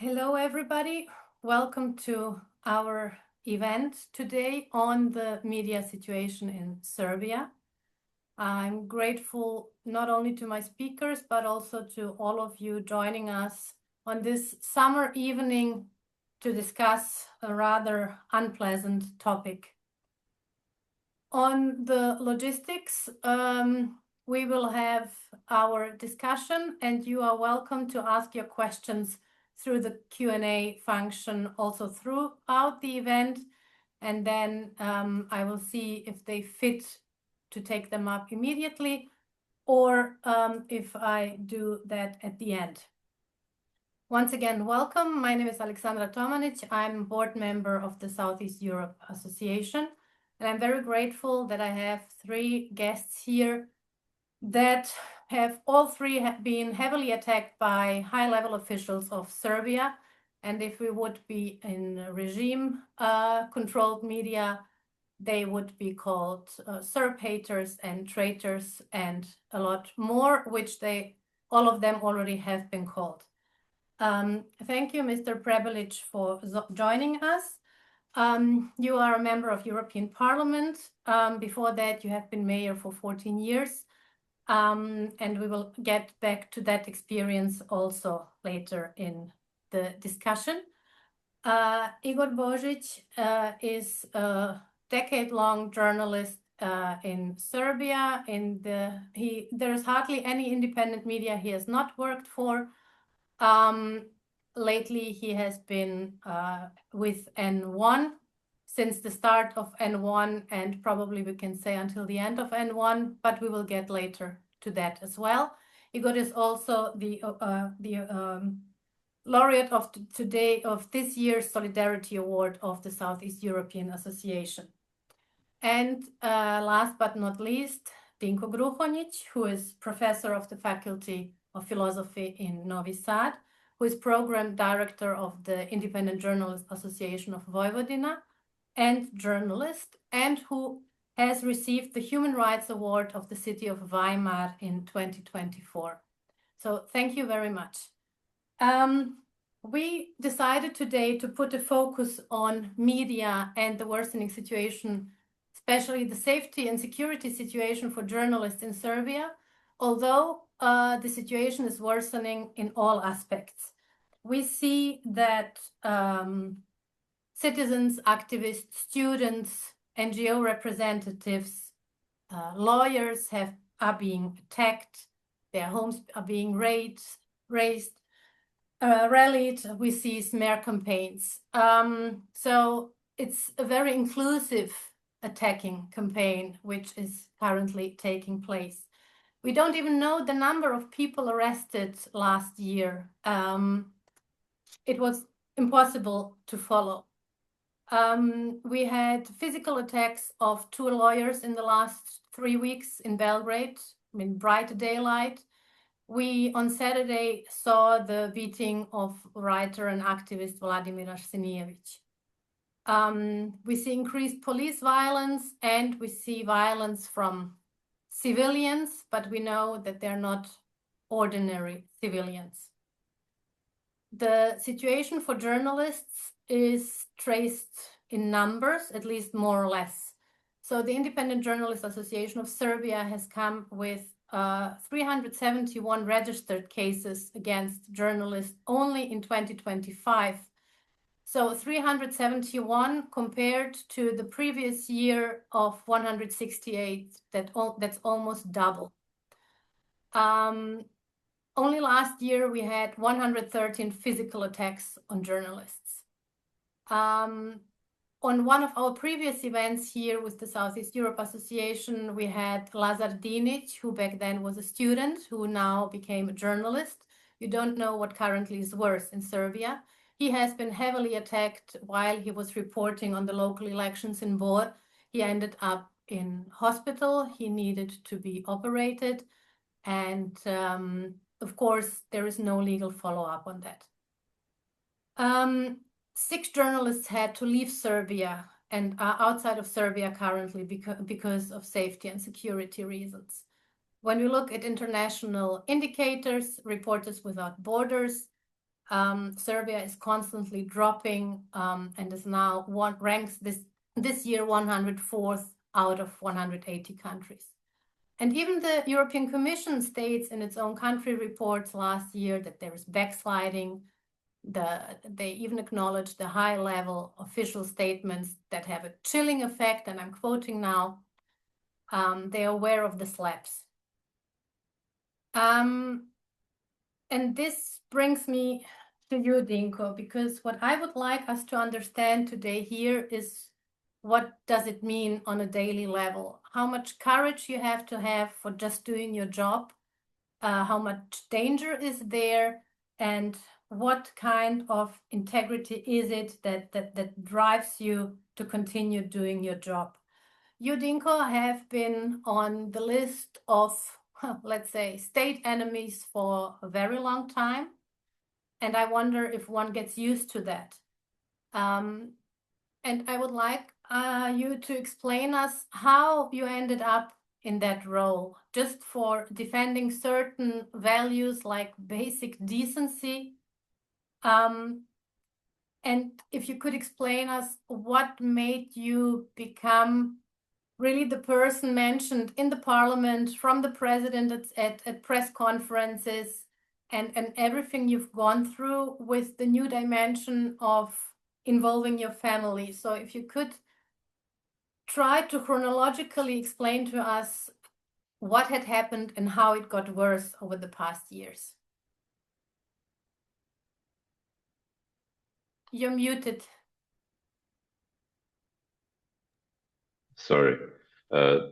Hello, everybody. Welcome to our event today on the media situation in Serbia. I'm grateful not only to my speakers, but also to all of you joining us on this summer evening to discuss a rather unpleasant topic. On the logistics, we will have our discussion, and you are welcome to ask your questions through the Q&A function also throughout the event, and then I will see if they fit to take them up immediately or if I do that at the end. Once again, welcome. My name is Aleksandra Tomanić. I'm board member of the Southeast Europe Association, and I'm very grateful that I have three guests here that have all three been heavily attacked by high-level officials of Serbia. And if we would be in regime-controlled media, they would be called Serb haters and traitors and a lot more, which all of them already have been called. Thank you, Mr. Prebilič, for joining us. You are a member of European Parliament. Before that, you have been mayor for 14 years. And we will get back to that experience also later in the discussion. Igor Božić is a decade-long journalist in Serbia. There's hardly any independent media he has not worked for. Lately, he has been with N1 since the start of N1, and probably we can say until the end of N1, but we will get later to that as well. Igor is also the laureate of this year's Solidarity Award of the Southeast European Association. And last but not least, Dinko Gruhonjić, who is professor of the Faculty of Philosophy in Novi Sad, who is program director of the Independent Journalists Association of Vojvodina, and journalist, and who has received the Human Rights Award of the city of Weimar in 2024. So thank you very much. We decided today to put a focus on media and the worsening situation, especially the safety and security situation for journalists in Serbia, although the situation is worsening in all aspects. We see that citizens, activists, students, NGO representatives, lawyers are being attacked, their homes are being rallied. We see smear campaigns. So it's a very inclusive attacking campaign which is currently taking place. We don't even know the number of people arrested last year. It was impossible to follow. We had physical attacks of 2 lawyers in the last 3 weeks in Belgrade, bright daylight. We, on Saturday, saw the beating of writer and activist Vladimir. We see increased police violence, and we see violence from civilians, but we know that they're not ordinary civilians. The situation for journalists is traced in numbers, at least more or less. So the Independent Journalists Association of Serbia has come with 371 registered cases against journalists only in 2025. So 371 compared to the previous year of 168, that's almost double. Only last year we had 113 physical attacks on journalists. On one of our previous events here with the Southeast Europe Association, we had Lazar Dinic, who back then was a student, who now became a journalist. You don't know what currently is worse in Serbia. He has been heavily attacked while he was reporting on the local elections in Bor. He ended up in hospital. He needed to be operated. And of course, there is no legal follow-up on that. 6 journalists had to leave Serbia and are outside of Serbia currently because of safety and security reasons. When we look at international indicators, Reporters Without Borders Serbia is constantly dropping and is now ranks this year 104th out of 180 countries. And even the European Commission states in its own country reports last year that there is backsliding. They even acknowledge the high-level official statements that have a chilling effect, and I'm quoting now, they are aware of the slaps. And this brings me to you, Dinko, because what I would like us to understand today here is what does it mean on a daily level? How much courage you have to have for just doing your job? How much danger is there? And what kind of integrity is it that drives you to continue doing your job? You, Dinko, have been on the list of, let's say, state enemies for a very long time. And I wonder if one gets used to that. And I would like you to explain us how you ended up in that role, just for defending certain values like basic decency. And if you could explain us what made you become really the person mentioned in the parliament, from the president at press conferences, and everything you've gone through with the new dimension of involving your family. So if you could try to chronologically explain to us what had happened and how it got worse over the past years. You're muted. Sorry.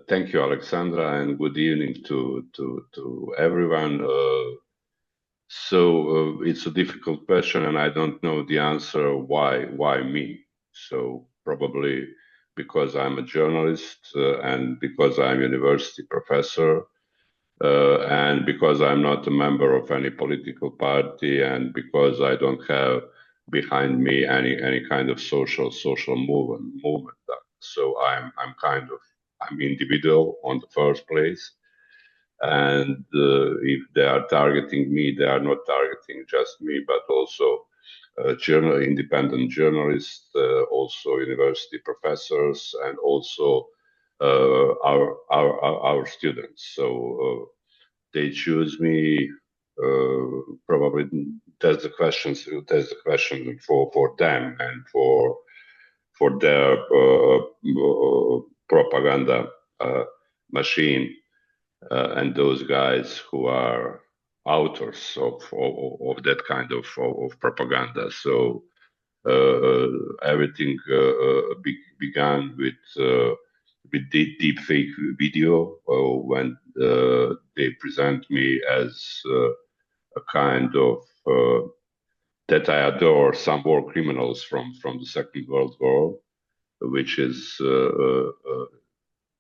Thank you, Aleksandra, and good evening to everyone. So it's a difficult question, and I don't know the answer. Why me? So probably because I'm a journalist and because I'm a university professor and because I'm not a member of any political party and because I don't have behind me any kind of social movement. So I'm individual on the first place. And if they are targeting me, they are not targeting just me, but also independent journalists, also university professors, and also our students. So they choose me. Probably that's the question for them and for their propaganda machine. And those guys who are authors of that kind of propaganda. So everything began with deep fake video when they present me as a kind of that I adore some war criminals from the Second World War, which is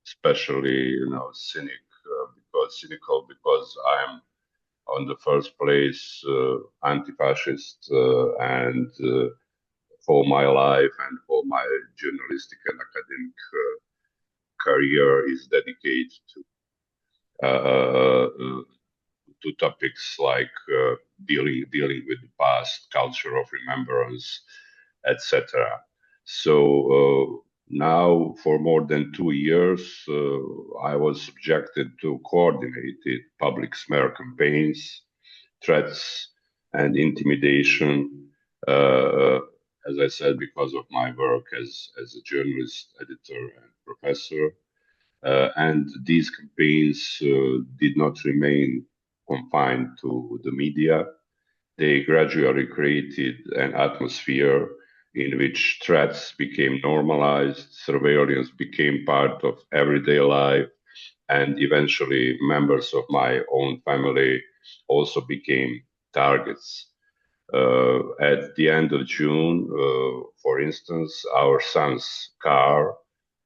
especially cynical because I'm on the first place anti-fascist and all my life and all my journalistic and academic career is dedicated to topics like dealing with the past, culture of remembrance, etc. So now, for more than 2 years, I was subjected to coordinated public smear campaigns, threats, and intimidation. As I said, because of my work as a journalist, editor, and professor. And these campaigns did not remain confined to the media. They gradually created an atmosphere in which threats became normalized, surveillance became part of everyday life, and eventually members of my own family also became targets. At the end of June, for instance, our son's car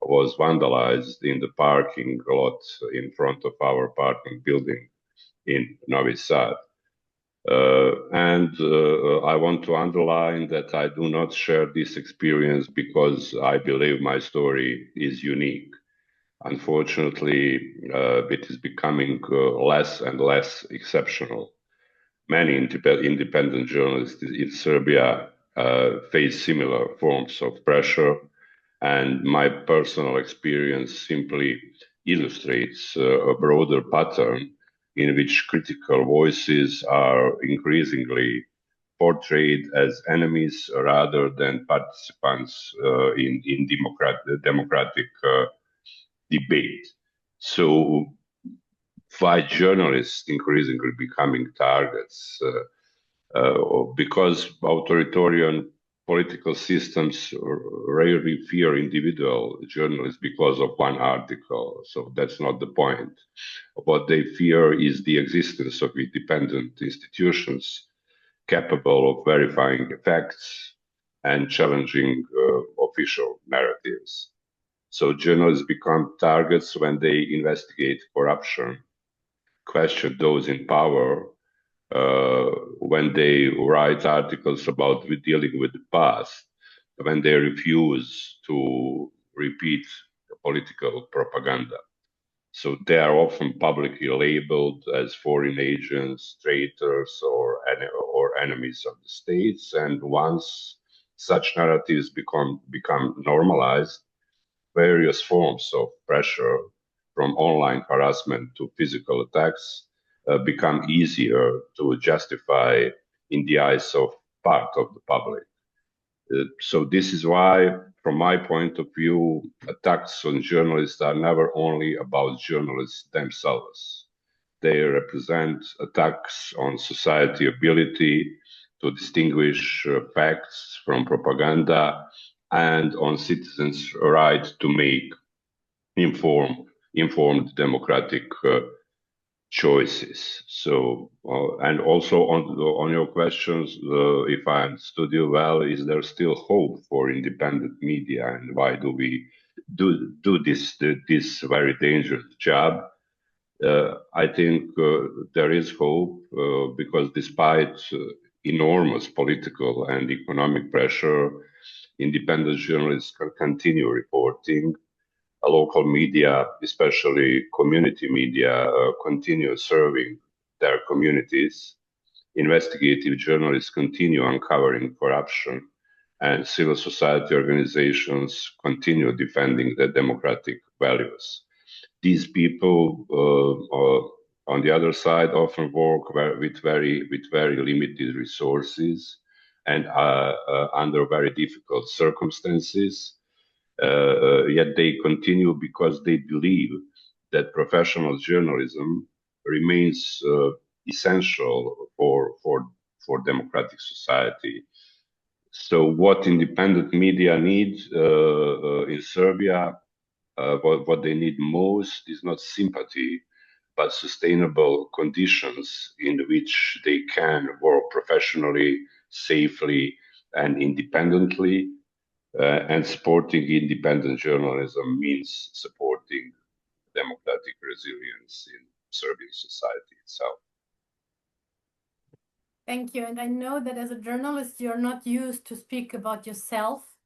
was vandalized in the parking lot in front of our parking building in Novi Sad. And I want to underline that I do not share this experience because I believe my story is unique. Unfortunately, it is becoming less and less exceptional. many independent journalists in Serbia face similar forms of pressure, and my personal experience simply illustrates a broader pattern in which critical voices are increasingly portrayed as enemies rather than participants in democratic debate. So, why journalists increasingly becoming targets? Because authoritarian political systems rarely fear individual journalists because of one article. So that's not the point. What they fear is the existence of independent institutions capable of verifying facts and challenging official narratives. So journalists become targets when they investigate corruption, question those in power, when they write articles about dealing with the past, when they refuse to repeat political propaganda. So they are often publicly labeled as foreign agents, traitors, or enemies of the states. And once such narratives become normalized, various forms of pressure, from online harassment to physical attacks, become easier to justify in the eyes of part of the public. So this is why, from my point of view, attacks on journalists are never only about journalists themselves. They represent attacks on society ability to distinguish facts from propaganda and on citizens' right to make informed democratic choices. So, and also on your questions, if I understood you well, is there still hope for independent media, and why do we do this very dangerous job? I think there is hope because despite enormous political and economic pressure, independent journalists can continue reporting. Local media, especially community media, continue serving their communities. Investigative journalists continue uncovering corruption, and civil society organizations continue defending their democratic values. These people, on the other side, often work with very limited resources and under very difficult circumstances. Yet they continue because they believe that professional journalism remains essential for democratic society. So, what independent media need in Serbia, what they need most is not sympathy, but sustainable conditions in which they can work professionally, safely, and independently. And supporting independent journalism means supporting democratic resilience in Serbian society itself. Thank you. And I know that as a journalist, you're not used to speak about yourself,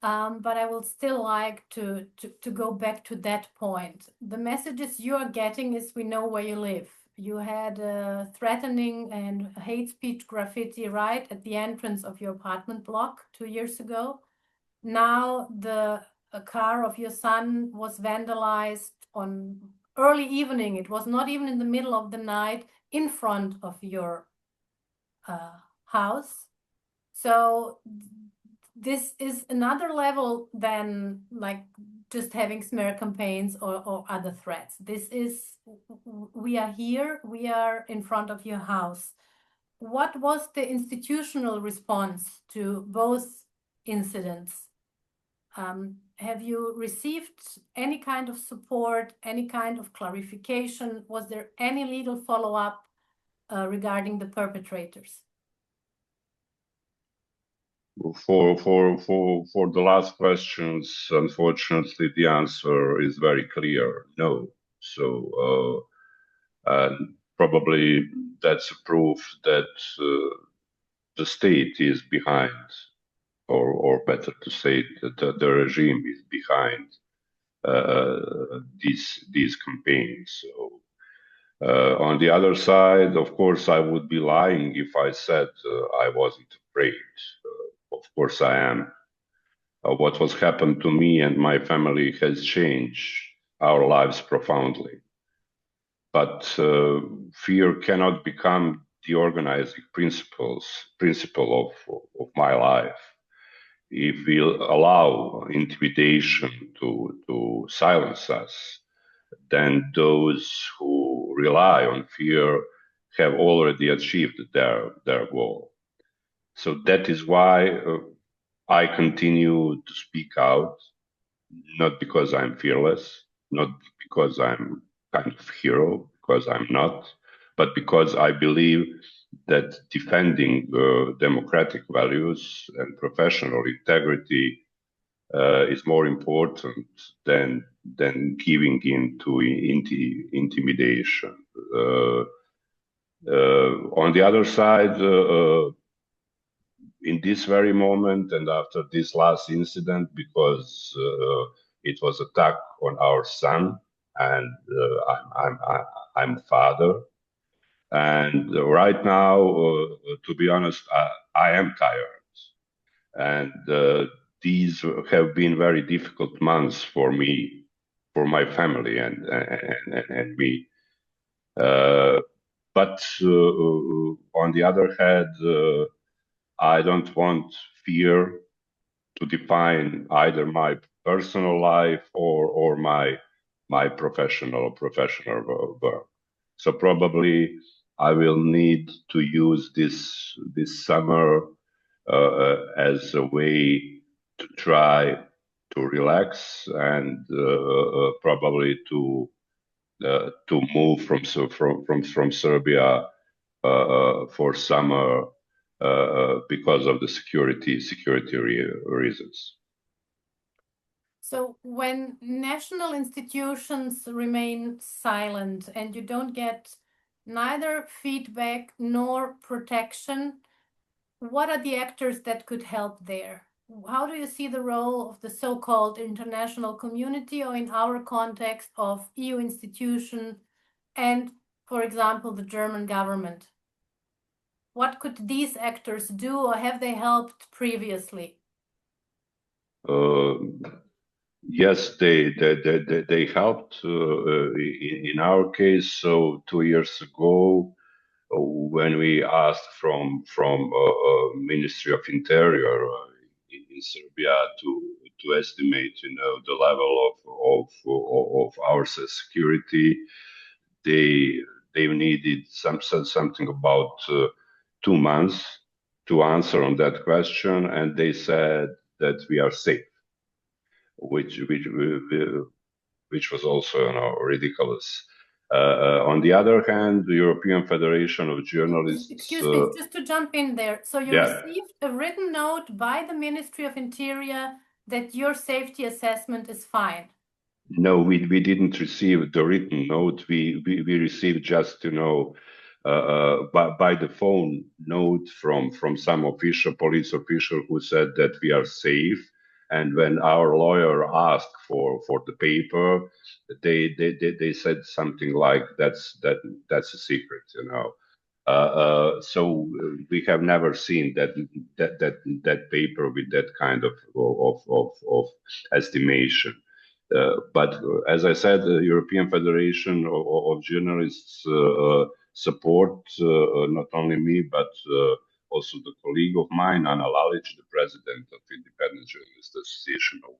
but I will still like to go back to that point. The messages you are getting is we know where you live. You had threatening and hate speech graffiti right at the entrance of your apartment block 2 years ago. Now the car of your son was vandalized on early evening. It was not even in the middle of the night in front of your house. So this is another level than like just having smear campaigns or other threats. This is, we are here, we are in front of your house. What was the institutional response to both incidents? Have you received any kind of support, any kind of clarification? Was there any legal follow-up regarding the perpetrators? For the last questions, unfortunately, the answer is very clear: no. So, probably that's a proof that the state is behind, or better to say, that the regime is behind these campaigns. So, On the other side, of course, I would be lying if I said I wasn't afraid. Of course, I am. What has happened to me and my family has changed our lives profoundly. But fear cannot become the organizing principle of my life. If we allow intimidation to silence us, then those who rely on fear have already achieved their goal. So that is why I continue to speak out, not because I'm fearless, not because I'm kind of hero, because I'm not, but because I believe that defending democratic values and professional integrity is more important than giving in to intimidation. On the other side, in this very moment and after this last incident, because it was attack on our son, and I'm father, and right now, to be honest, I am tired, and these have been very difficult months for me, for my family, and me. But on the other hand, I don't want fear to define either my personal life or my professional work. So probably I will need to use this summer as a way to try to relax and probably to move from Serbia for summer because of the security reasons. So when national institutions remain silent and you don't get neither feedback nor protection, what are the actors that could help there? How do you see the role of the so-called international community, or in our context of EU institutions and, for example, the German government? What could these actors do, or have they helped previously? Yes, they helped in our case. So 2 years ago, when we asked from Ministry of Interior in Serbia to estimate, the level of our security, they needed something about 2 months to answer on that question, and they said that we are safe, which was also ridiculous. On the other hand, the European Federation of Journalists... Excuse me, just to jump in there. So you received a written note by the Ministry of Interior that your safety assessment is fine? No, we didn't receive the written note. We received just, by the phone note from some police official who said that we are safe. And when our lawyer asked for the paper, they said something like that's a secret, So we have never seen that paper with that kind of estimation. But as I said, the European Federation of Journalists support not only me, but also the colleague of mine, Ana Lalic, the president of Independent Journalists Association of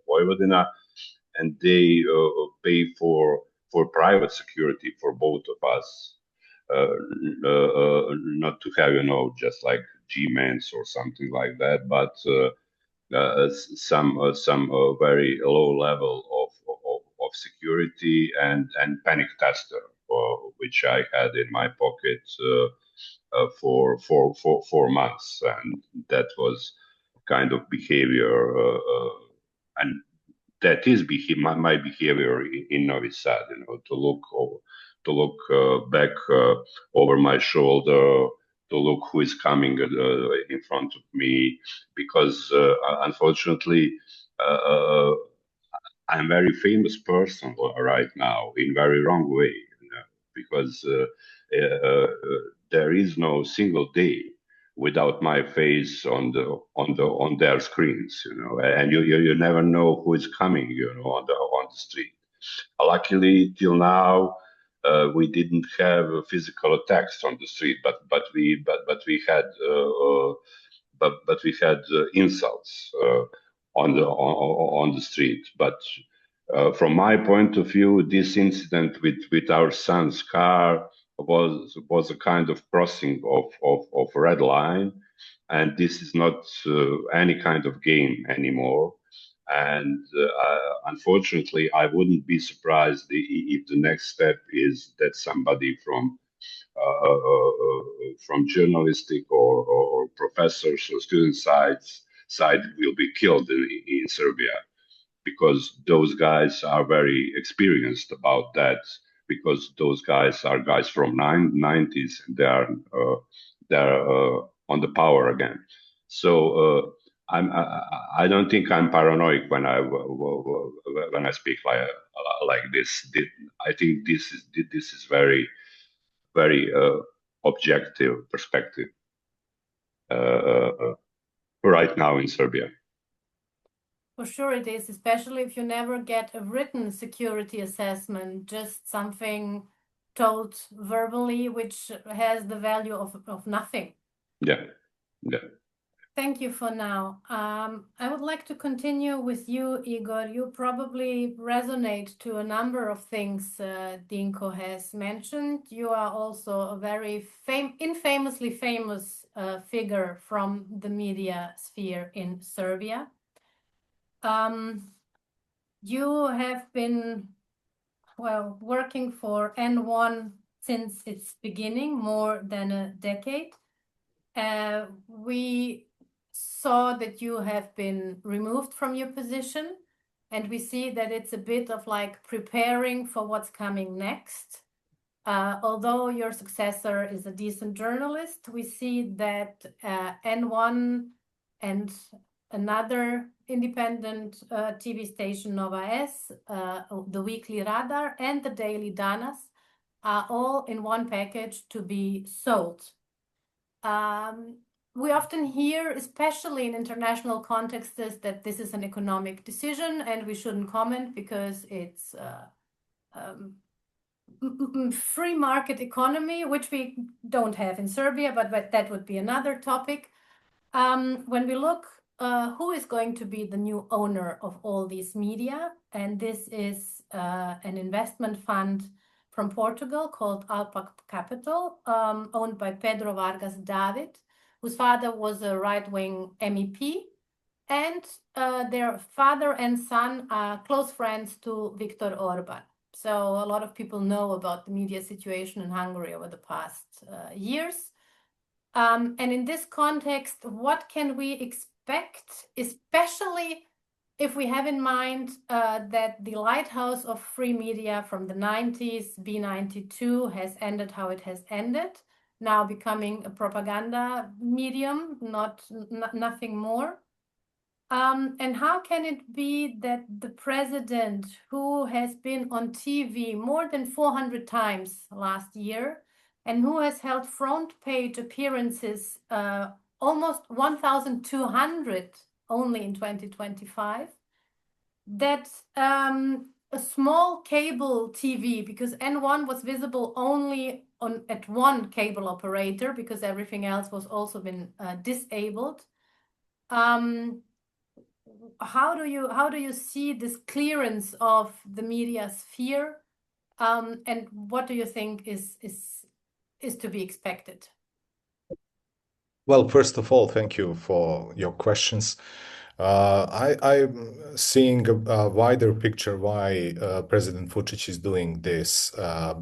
Vojvodina, and they pay for private security for both of us, not to have, just like G-mans or something like that, but some very low level of security and panic tester, which I had in my pocket for 4 months, and that was kind of behavior, and that is my behavior in Novi Sad, to look back over my shoulder, to look who is coming in front of me, because unfortunately I'm a very famous person right now in very wrong way. because there is no single day without my face on their screens, and you never know who is coming, on the street. Luckily, till now, we didn't have physical attacks on the street, but we had insults on the street. But from my point of view, this incident with our son's car was a kind of crossing of red line, and this is not any kind of game anymore. And unfortunately, I wouldn't be surprised if the next step is that somebody from journalistic or professors or student side will be killed in Serbia, because those guys are very experienced about that, because those guys are guys from 90s, and they're on the power again. So I don't think I'm paranoid when I speak like this. I think this is very objective perspective right now in Serbia. For sure it is, especially if you never get a written security assessment, just something told verbally, which has the value of nothing. Yeah. Thank you for now. I would like to continue with you, Igor. You probably resonate to a number of things Dinko has mentioned. You are also a very infamously famous figure from the media sphere in Serbia. You have been, working for N1 since its beginning, more than a decade. We saw that you have been removed from your position, and we see that it's a bit of like preparing for what's coming next. Although your successor is a decent journalist, we see that N1 and another independent TV station, Nova S, the Weekly Radar, and the Daily Danas are all in one package to be sold. We often hear, especially in international contexts, that this is an economic decision and we shouldn't comment because it's free market economy, which we don't have in Serbia, but that would be another topic. When we look who is going to be the new owner of all these media, and this is an investment fund from Portugal called Alpac Capital, owned by Pedro Vargas David, whose father was a right-wing MEP, and their father and son are close friends to Viktor Orban. So a lot of people know about the media situation in Hungary over the past years. And in this context, what can we expect, especially if we have in mind that the lighthouse of free media from the 90s, B92, has ended how it has ended, now becoming a propaganda medium, nothing more. And how can it be that the president, who has been on TV more than 400 times last year, and who has held front page appearances almost 1,200 only in 2025, that a small cable TV, because N1 was visible only at one cable operator because everything else was also been disabled. How do you see this clearance of the media sphere, and what do you think is to be expected? Well, first of all, thank you for your questions. I'm seeing a wider picture why President Vučić is doing this,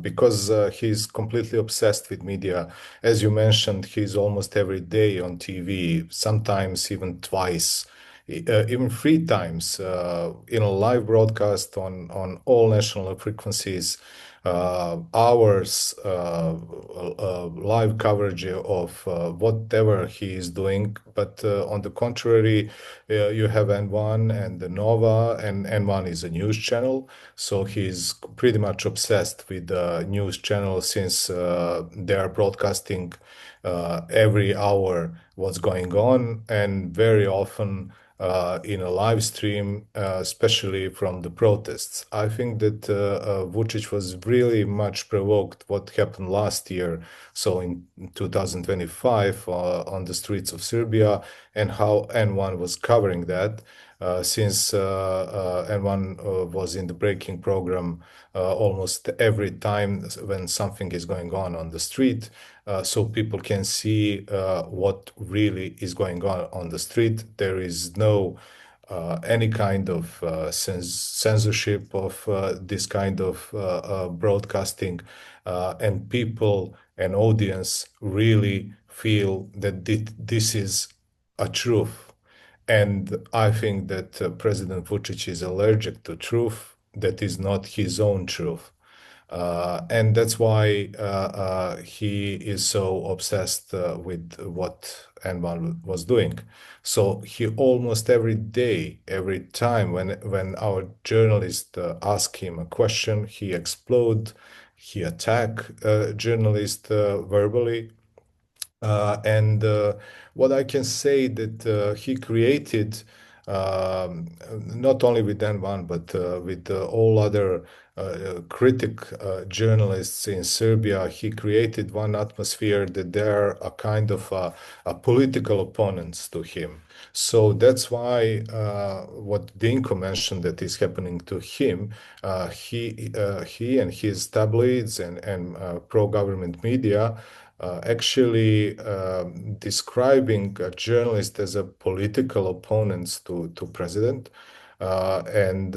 because he's completely obsessed with media. As you mentioned, he's almost every day on TV, sometimes even twice, even 3 times in a live broadcast on all national frequencies. hours live coverage of whatever he is doing. But on the contrary, you have N1 and the Nova, and N1 is a news channel. So he's pretty much obsessed with the news channel, since they are broadcasting every hour what's going on, and very often in a live stream, especially from the protests. I think that Vučić was really much provoked what happened last year, so in 2025, on the streets of Serbia, and how N1 was covering that, since N1 was in the breaking program almost every time when something is going on the street, so people can see what really is going on the street. There is no any kind of censorship of this kind of broadcasting, and people and audience really feel that this is a truth. And I think that President Vučić is allergic to truth that is not his own truth. And that's why he is so obsessed with what N1 was doing. So he almost every day, every time when our journalist ask him a question, he explode, he attack journalist verbally. And what I can say that he created, not only with N1, but with all other critic journalists in Serbia, he created one atmosphere that they're a kind of a political opponents to him. So that's why what Dinko mentioned that is happening to him, he and his tabloids and pro-government media actually describing a journalist as a political opponent to president. And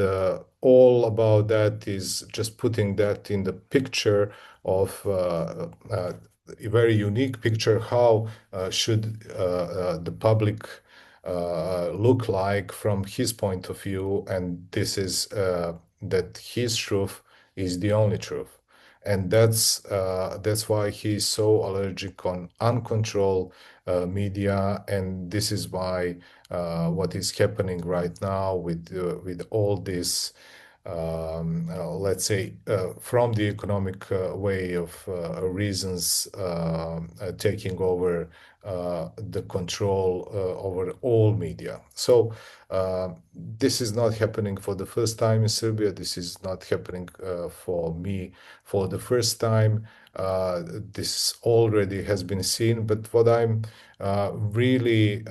all about that is just putting that in the picture of a very unique picture, how should the public look like from his point of view, and this is that his truth is the only truth. And that's why he's so allergic on uncontrolled media, and this is why what is happening right now with all this, let's say, from the economic way of reasons taking over the control over all media. So this is not happening for the first time in Serbia. This is not happening for me for the first time. This already has been seen, but what I'm really,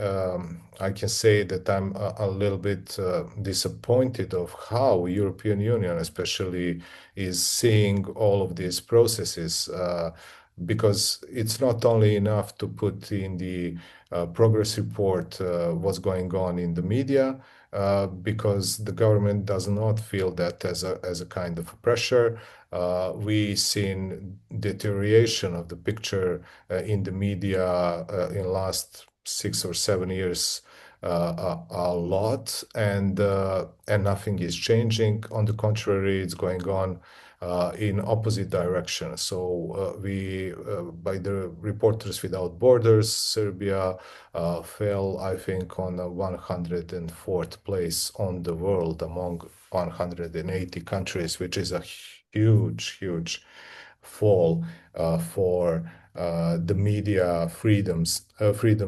I can say that I'm a little bit disappointed of how European Union especially is seeing all of these processes, because it's not only enough to put in the progress report what's going on in the media, because the government does not feel that as a kind of pressure. We seen deterioration of the picture in the media in last 6 or 7 years a lot, and nothing is changing. On the contrary, it's going on in opposite direction. So we, by the Reporters Without Borders, Serbia fell, I think, on a 104th place on the world among 180 countries, which is a huge fall for the media freedom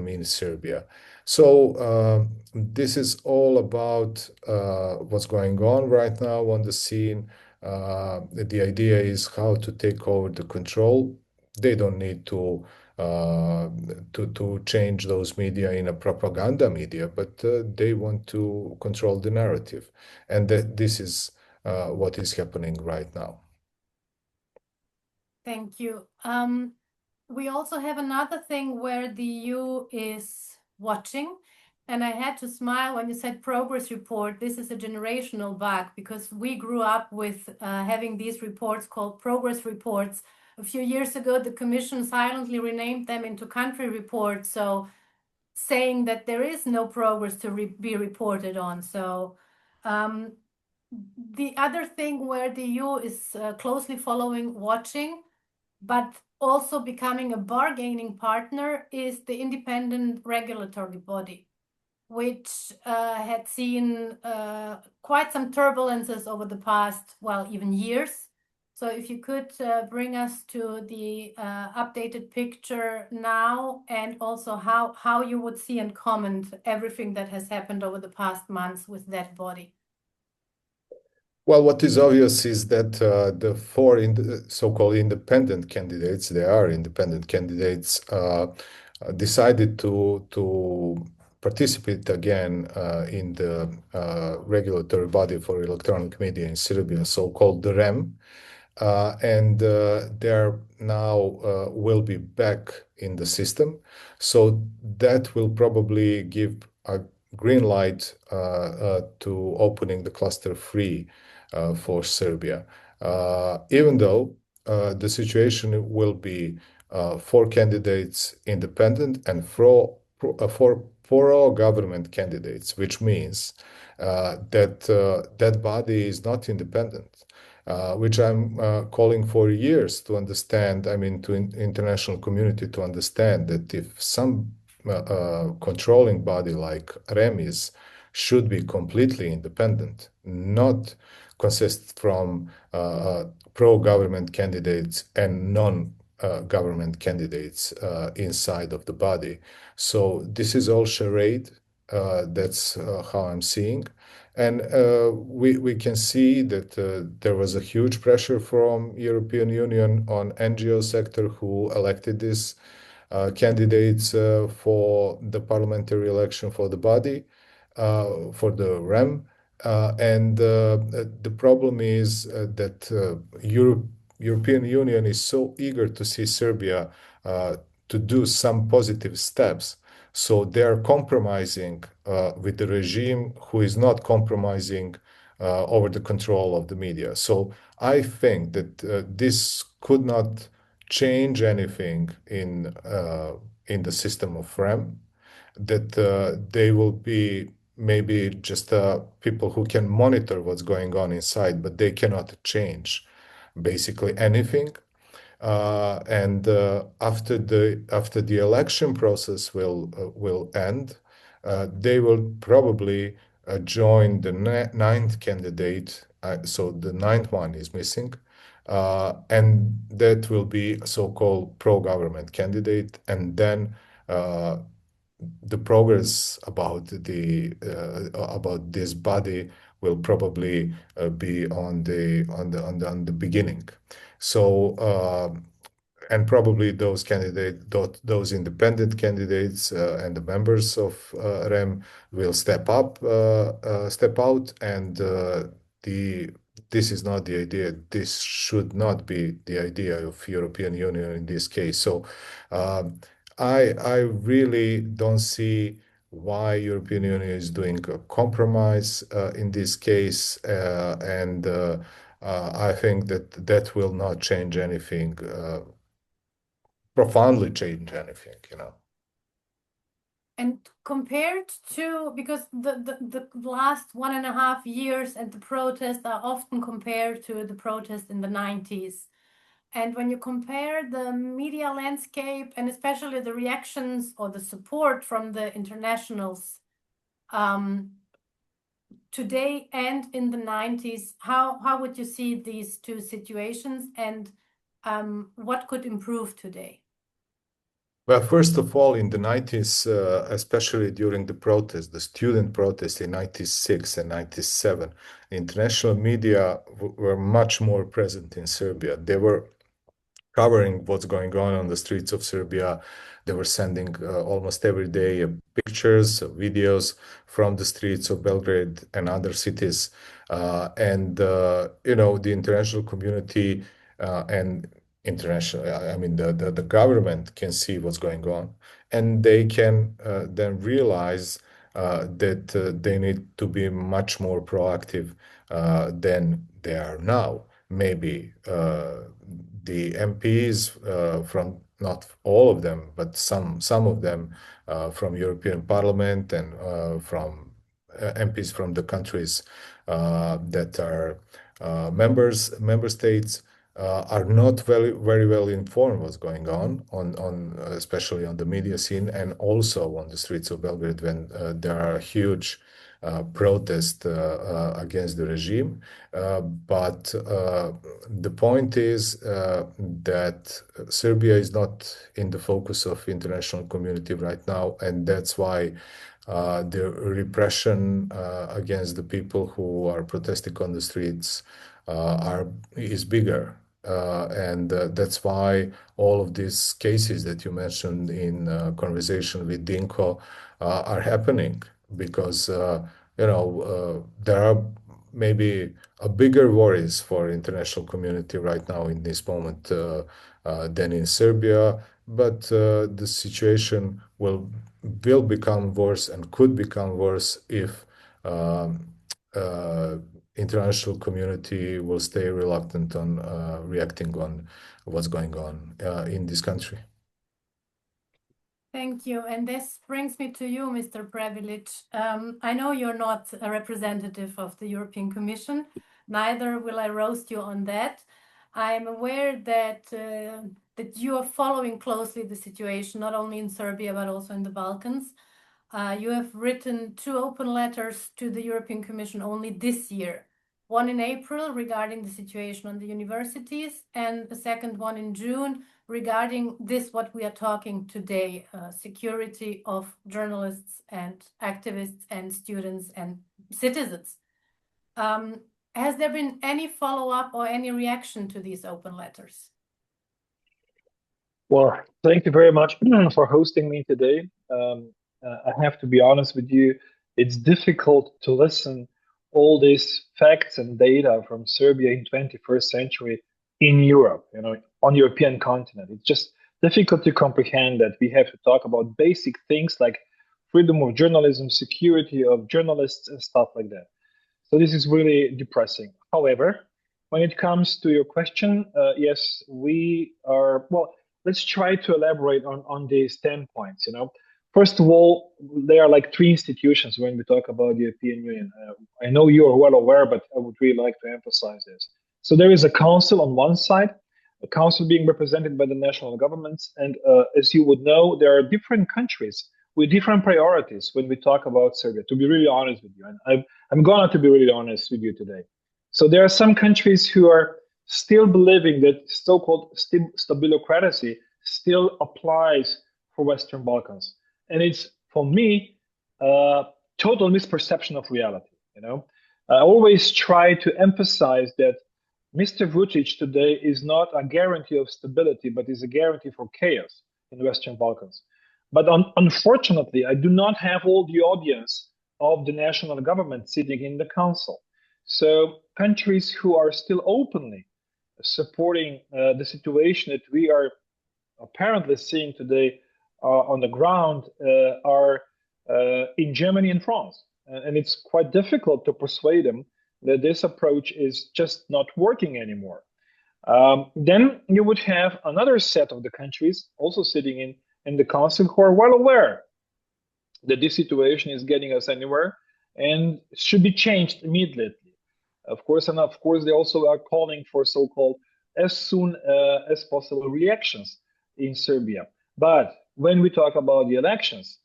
in Serbia. So this is all about what's going on right now on the scene. The idea is how to take over the control. They don't need to change those media in a propaganda media, but they want to control the narrative, and this is what is happening right now. Thank you. We also have another thing where the EU is watching, and I had to smile when you said progress report. This is a generational bug, because we grew up with having these reports called progress reports. A few years ago, the Commission silently renamed them into country reports, so saying that there is no progress to be reported on. So the other thing where the EU is closely following, watching, but also becoming a bargaining partner is the independent regulatory body, which had seen quite some turbulences over the past, well, even years. So if you could bring us to the updated picture now, and also how you would see and comment everything that has happened over the past months with that body. Well, what is obvious is that the four so-called independent candidates, they are independent candidates, decided to participate again in the regulatory body for electronic media in Serbia, so-called the REM. And they're now will be back in the system. So that will probably give a green light to opening the cluster free for Serbia. Even though the situation will be four candidates independent and four pro-government candidates, which means that body is not independent. Which I'm calling for years to understand, I mean, to international community to understand that if some controlling body like REM should be completely independent, not consist from pro-government candidates and non-government candidates inside of the body. So this is all charade. That's how I'm seeing. And we can see that there was a huge pressure from European Union on NGO sector who elected these candidates for the parliamentary election for the body, for the REM. And the problem is that European Union is so eager to see Serbia to do some positive steps. So they are compromising with the regime who is not compromising over the control of the media. So I think that this could not change anything in the system of REM, that they will be maybe just people who can monitor what's going on inside, but they cannot change basically anything. And after the election process will end, they will probably join the ninth candidate. So the ninth one is missing, and that will be a so-called pro-government candidate. And then the progress about this body will probably be on the beginning. So and probably those independent candidates and the members of REM will step out, and this is not the idea. This should not be the idea of European Union in this case. So I really don't see why European Union is doing a compromise in this case, and I think that will not change anything, profoundly change anything, you know. And compared to, because the last 1.5 years and the protests are often compared to the protests in the 90s. And when you compare the media landscape and especially the reactions or the support from the internationals today and in the 90s, how would you see these two situations, and what could improve today? Well, first of all, in the 90s, especially during the protest, the student protest in 96 and 97, international media were much more present in Serbia. They were covering what's going on the streets of Serbia. They were sending almost every day pictures, videos from the streets of Belgrade and other cities. And you know, the international community and international, I mean, the government can see what's going on, and they can then realize that they need to be much more proactive than they are now. Maybe the MPs from, not all of them, but some of them from European Parliament and from MPs from the countries that are member states are not very well informed what's going on especially on the media scene and also on the streets of Belgrade when there are huge protests against the regime. But the point is that Serbia is not in the focus of international community right now, and that's why the repression against the people who are protesting on the streets is bigger. And that's why all of these cases that you mentioned in conversation with Dinko are happening, because there are maybe a bigger worries for international community right now in this moment than in Serbia, but the situation will become worse and could become worse if international community will stay reluctant on reacting on what's going on in this country. Thank you. And this brings me to you, Mr. Prebilič. I know you're not a representative of the European Commission, neither will I roast you on that. I'm aware that that you are following closely the situation, not only in Serbia, but also in the Balkans. You have written 2 open letters to the European Commission only this year. One in April regarding the situation on the universities, and the second one in June regarding this, what we are talking today, security of journalists and activists and students and citizens. Has there been any follow-up or any reaction to these open letters? Well, thank you very much for hosting me today. I have to be honest with you, it's difficult to listen all these facts and data from Serbia in 21st century in Europe, on European continent. It's just difficult to comprehend that we have to talk about basic things like freedom of journalism, security of journalists, and stuff like that. So this is really depressing. However, when it comes to your question, yes, we are, well, let's try to elaborate on these 10 points. First of all, there are like 3 institutions when we talk about the European Union. I know you are well aware, but I would really like to emphasize this. So there is a council on one side, a council being represented by the national governments. And as you would know, there are different countries with different priorities when we talk about Serbia, to be really honest with you. And I'm going to be really honest with you today. So there are some countries who are still believing that so-called stabilocracy still applies for Western Balkans. And it's, for me, a total misperception of reality. I always try to emphasize that Mr. Vučić today is not a guarantee of stability, but is a guarantee for chaos in the Western Balkans. But unfortunately, I do not have all the audience of the national government sitting in the council. So countries who are still openly supporting the situation that we are apparently seeing today on the ground are in Germany and France. And it's quite difficult to persuade them that this approach is just not working anymore. Then you would have another set of the countries also sitting in the council who are well aware that this situation is getting us anywhere and should be changed immediately. Of course, they also are calling for so-called as soon as possible reactions in Serbia. But when we talk about the elections,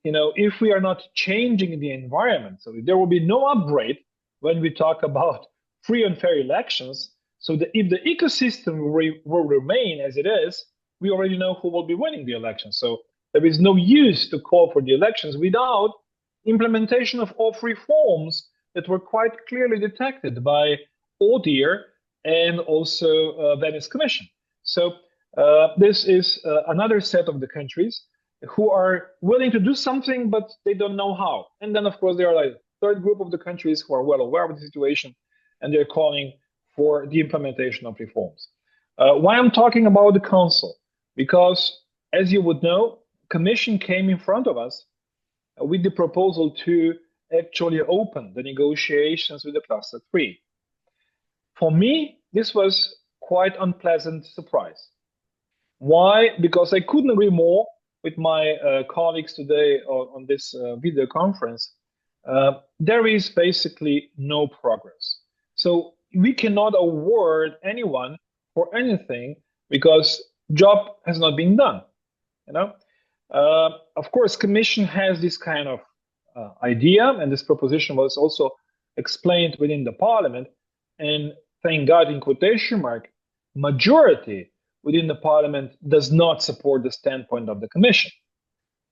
if we are not changing the environment, so there will be no upgrade when we talk about free and fair elections. So that if the ecosystem will remain as it is, we already know who will be winning the election. So there is no use to call for the elections without implementation of reforms that were quite clearly detected by ODIHR and also Venice Commission. So this is another set of the countries who are willing to do something, but they don't know how. And then, of course, there are like a third group of the countries who are well aware of the situation, and they're calling for the implementation of reforms. Why I'm talking about the council? Because, as you would know, Commission came in front of us with the proposal to actually open the negotiations with the Cluster 3. For me, this was quite unpleasant surprise. Why? Because I couldn't agree more with my colleagues today on this video conference, there is basically no progress. So we cannot award anyone for anything because job has not been done. You know, of course, Commission has this kind of idea, and this proposition was also explained within the Parliament. And thank God, in quotation mark, majority within the Parliament does not support the standpoint of the Commission.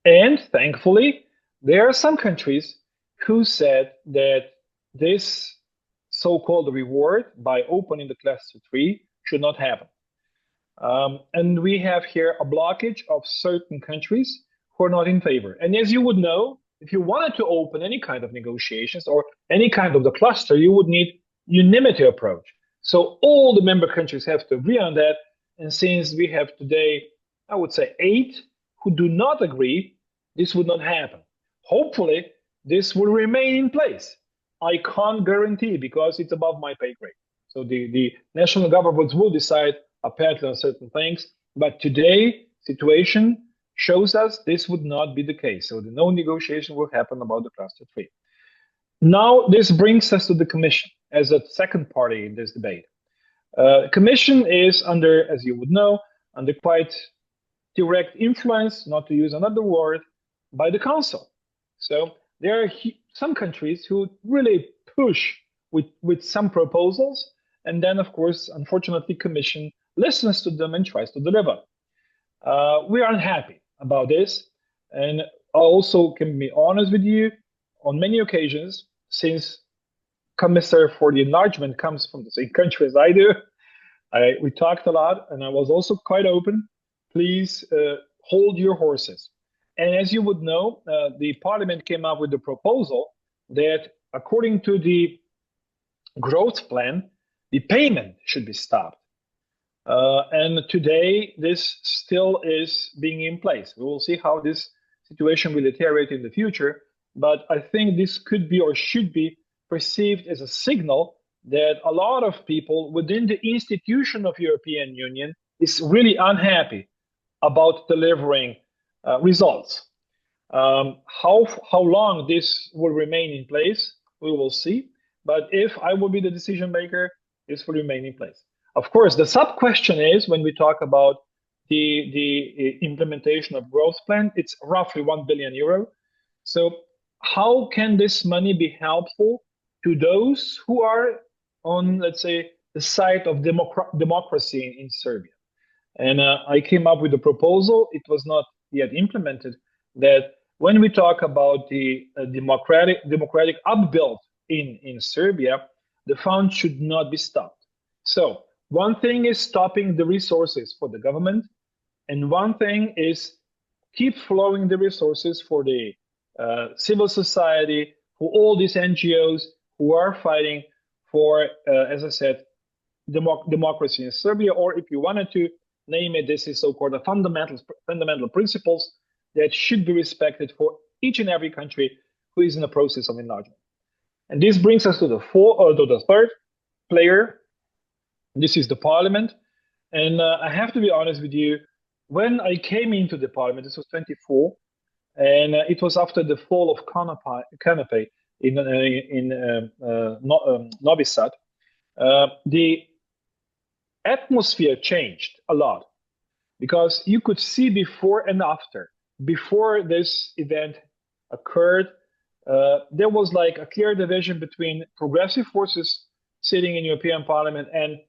And thankfully, there are some countries who said that this so-called reward by opening the cluster 3 should not happen. And we have here a blockage of certain countries who are not in favor. And as you would know, if you wanted to open any kind of negotiations or any kind of the cluster, you would need unanimity approach. So all the member countries have to agree on that. And since we have today, I would say 8 who do not agree, this would not happen. Hopefully, this will remain in place. I can't guarantee because it's above my pay grade. So the national governments will decide apparently on certain things. But today, situation shows us this would not be the case. So no negotiation will happen about the cluster 3. Now, this brings us to the Commission as a second party in this debate. Commission is under, as you would know, under quite direct influence, not to use another word, by the Council. So there are some countries who really push with some proposals, and then, of course, unfortunately, Commission listens to them and tries to deliver. We are unhappy about this, and I also can be honest with you, on many occasions, since Commissar for the Enlargement comes from the same country as I do, we talked a lot, and I was also quite open. Please hold your horses. And as you would know, the Parliament came up with a proposal that, according to the growth plan, the payment should be stopped. And today, this still is being in place. We will see how this situation will deteriorate in the future. But I think this could be or should be perceived as a signal that a lot of people within the institution of European Union is really unhappy about delivering results. How long this will remain in place, we will see. But if I will be the decision maker, this will remain in place. Of course, the sub-question is, when we talk about the implementation of growth plan, it's roughly 1 billion euro. So how can this money be helpful to those who are on, let's say, the side of democracy in Serbia? And I came up with a proposal. It was not yet implemented, that when we talk about the democratic upbuild in Serbia, the fund should not be stopped. So one thing is stopping the resources for the government, and one thing is keep flowing the resources for the civil society, for all these NGOs who are fighting for, as I said, democracy in Serbia, or if you wanted to name it, this is so-called fundamental principles that should be respected for each and every country who is in the process of enlargement. And this brings us to the third player. This is the Parliament. And I have to be honest with you, when I came into the Parliament, this was 24, and it was after the fall of canopy in Novi Sad. The atmosphere changed a lot, because you could see before and after. Before this event occurred, there was like a clear division between progressive forces sitting in European Parliament and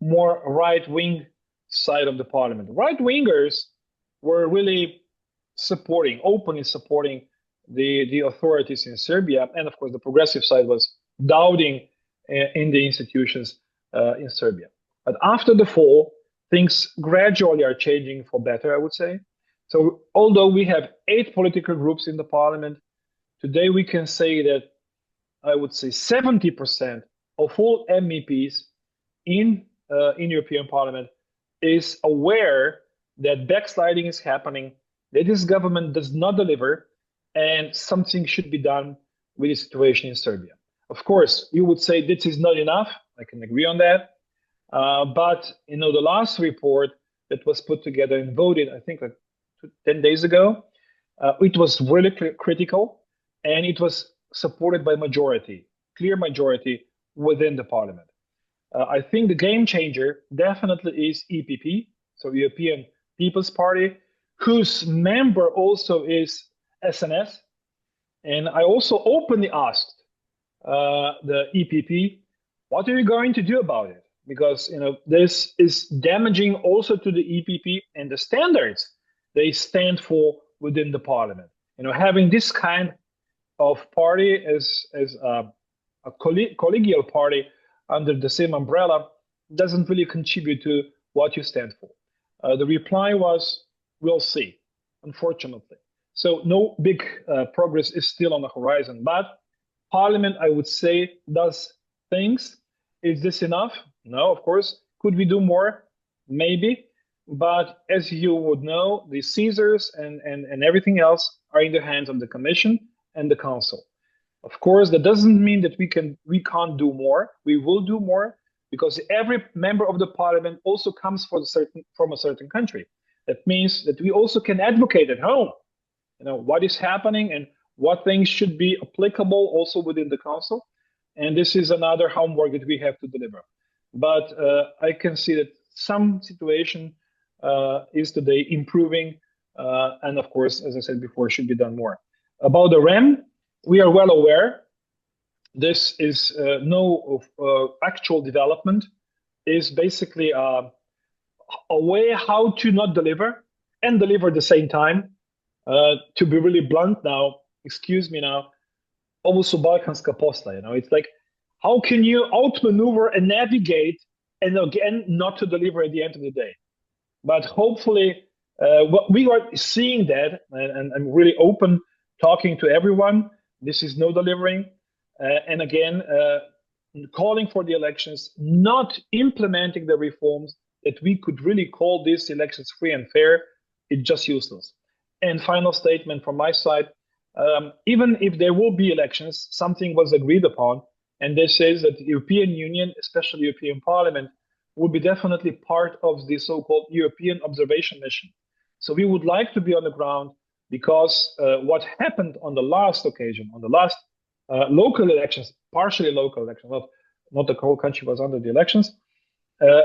more right-wing side of the Parliament. Right-wingers were really openly supporting the authorities in Serbia, and of course the progressive side was doubting in the institutions in Serbia. But after the fall, things gradually are changing for better, I would say. So although we have 8 political groups in the Parliament, today we can say that, I would say, 70% of all MEPs in European Parliament is aware that backsliding is happening, that this government does not deliver, and something should be done with the situation in Serbia. Of course, you would say this is not enough. I can agree on that. But the last report that was put together and voted, I think, 10 days ago, it was really critical, and it was supported by majority, clear majority within the parliament. I think the game changer definitely is EPP, so European People's Party, whose member also is SNS. And I also openly asked the EPP, what are you going to do about it? Because this is damaging also to the EPP and the standards they stand for within the parliament. Having this kind of party as a collegial party under the same umbrella doesn't really contribute to what you stand for. The reply was, we'll see, unfortunately. So no big progress is still on the horizon, but Parliament, I would say, does things. Is this enough? No, of course. Could we do more? Maybe. But as you would know, the Caesars and everything else are in the hands of the Commission and the Council. Of course, that doesn't mean that we can't do more. We will do more because every member of the Parliament also comes from a certain country. That means that we also can advocate at home, what is happening and what things should be applicable also within the Council. And this is another homework that we have to deliver. But I can see that some situation is today improving. And of course, as I said before, should be done more. About the REM, we are well aware. This is no actual development. Is basically a way how to not deliver and deliver at the same time. To be really blunt now, excuse me now, almost Balkanska posla, it's like, how can you outmaneuver and navigate and again not to deliver at the end of the day? But hopefully, we are seeing that, and I'm really open talking to everyone. This is no delivering, and again, calling for the elections, not implementing the reforms that we could really call these elections free and fair. It's just useless. And final statement from my side, even if there will be elections, something was agreed upon, and this is that the European Union, especially European Parliament, will be definitely part of the so-called European observation mission. So we would like to be on the ground because what happened on the last occasion, on the last local elections, partially local elections, not the whole country was under the elections,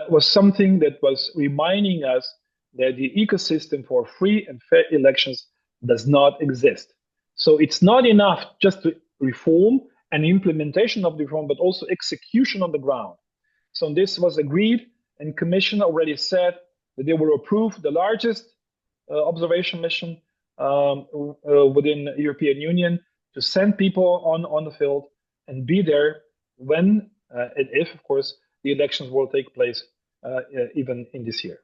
was something that was reminding us that the ecosystem for free and fair elections does not exist. So it's not enough just to reform and implementation of the reform, but also execution on the ground. So this was agreed, and Commission already said that they will approve the largest observation mission within the European Union to send people on the field and be there when and if, of course, the elections will take place even in this year.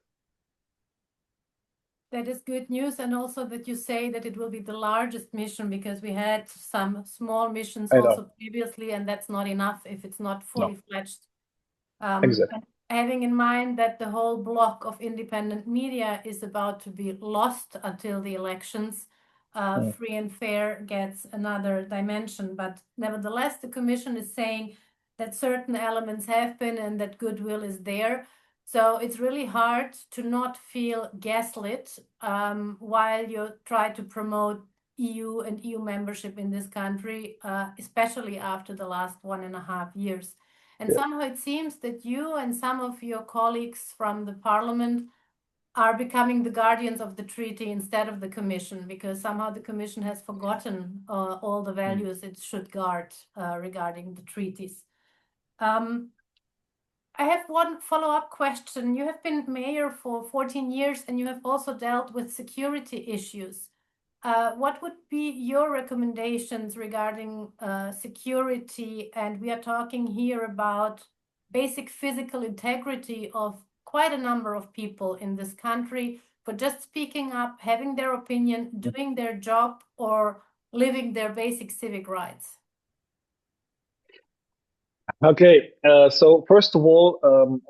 That is good news, and also that you say that it will be the largest mission, because we had some small missions also previously, and that's not enough if it's not fully fledged. Exactly. Having in mind that the whole block of independent media is about to be lost until the elections, free and fair gets another dimension. But nevertheless, the Commission is saying that certain elements have been and that goodwill is there. So it's really hard to not feel gaslit while you try to promote EU and EU membership in this country, especially after the last 1.5 years. And somehow it seems that you and some of your colleagues from the parliament are becoming the guardians of the treaty instead of the Commission, because somehow the Commission has forgotten all the values it should guard regarding the treaties. I have one follow-up question. You have been mayor for 14 years and you have also dealt with security issues. What would be your recommendations regarding security? And we are talking here about basic physical integrity of quite a number of people in this country for just speaking up, having their opinion, doing their job, or living their basic civic rights. Okay, so first of all,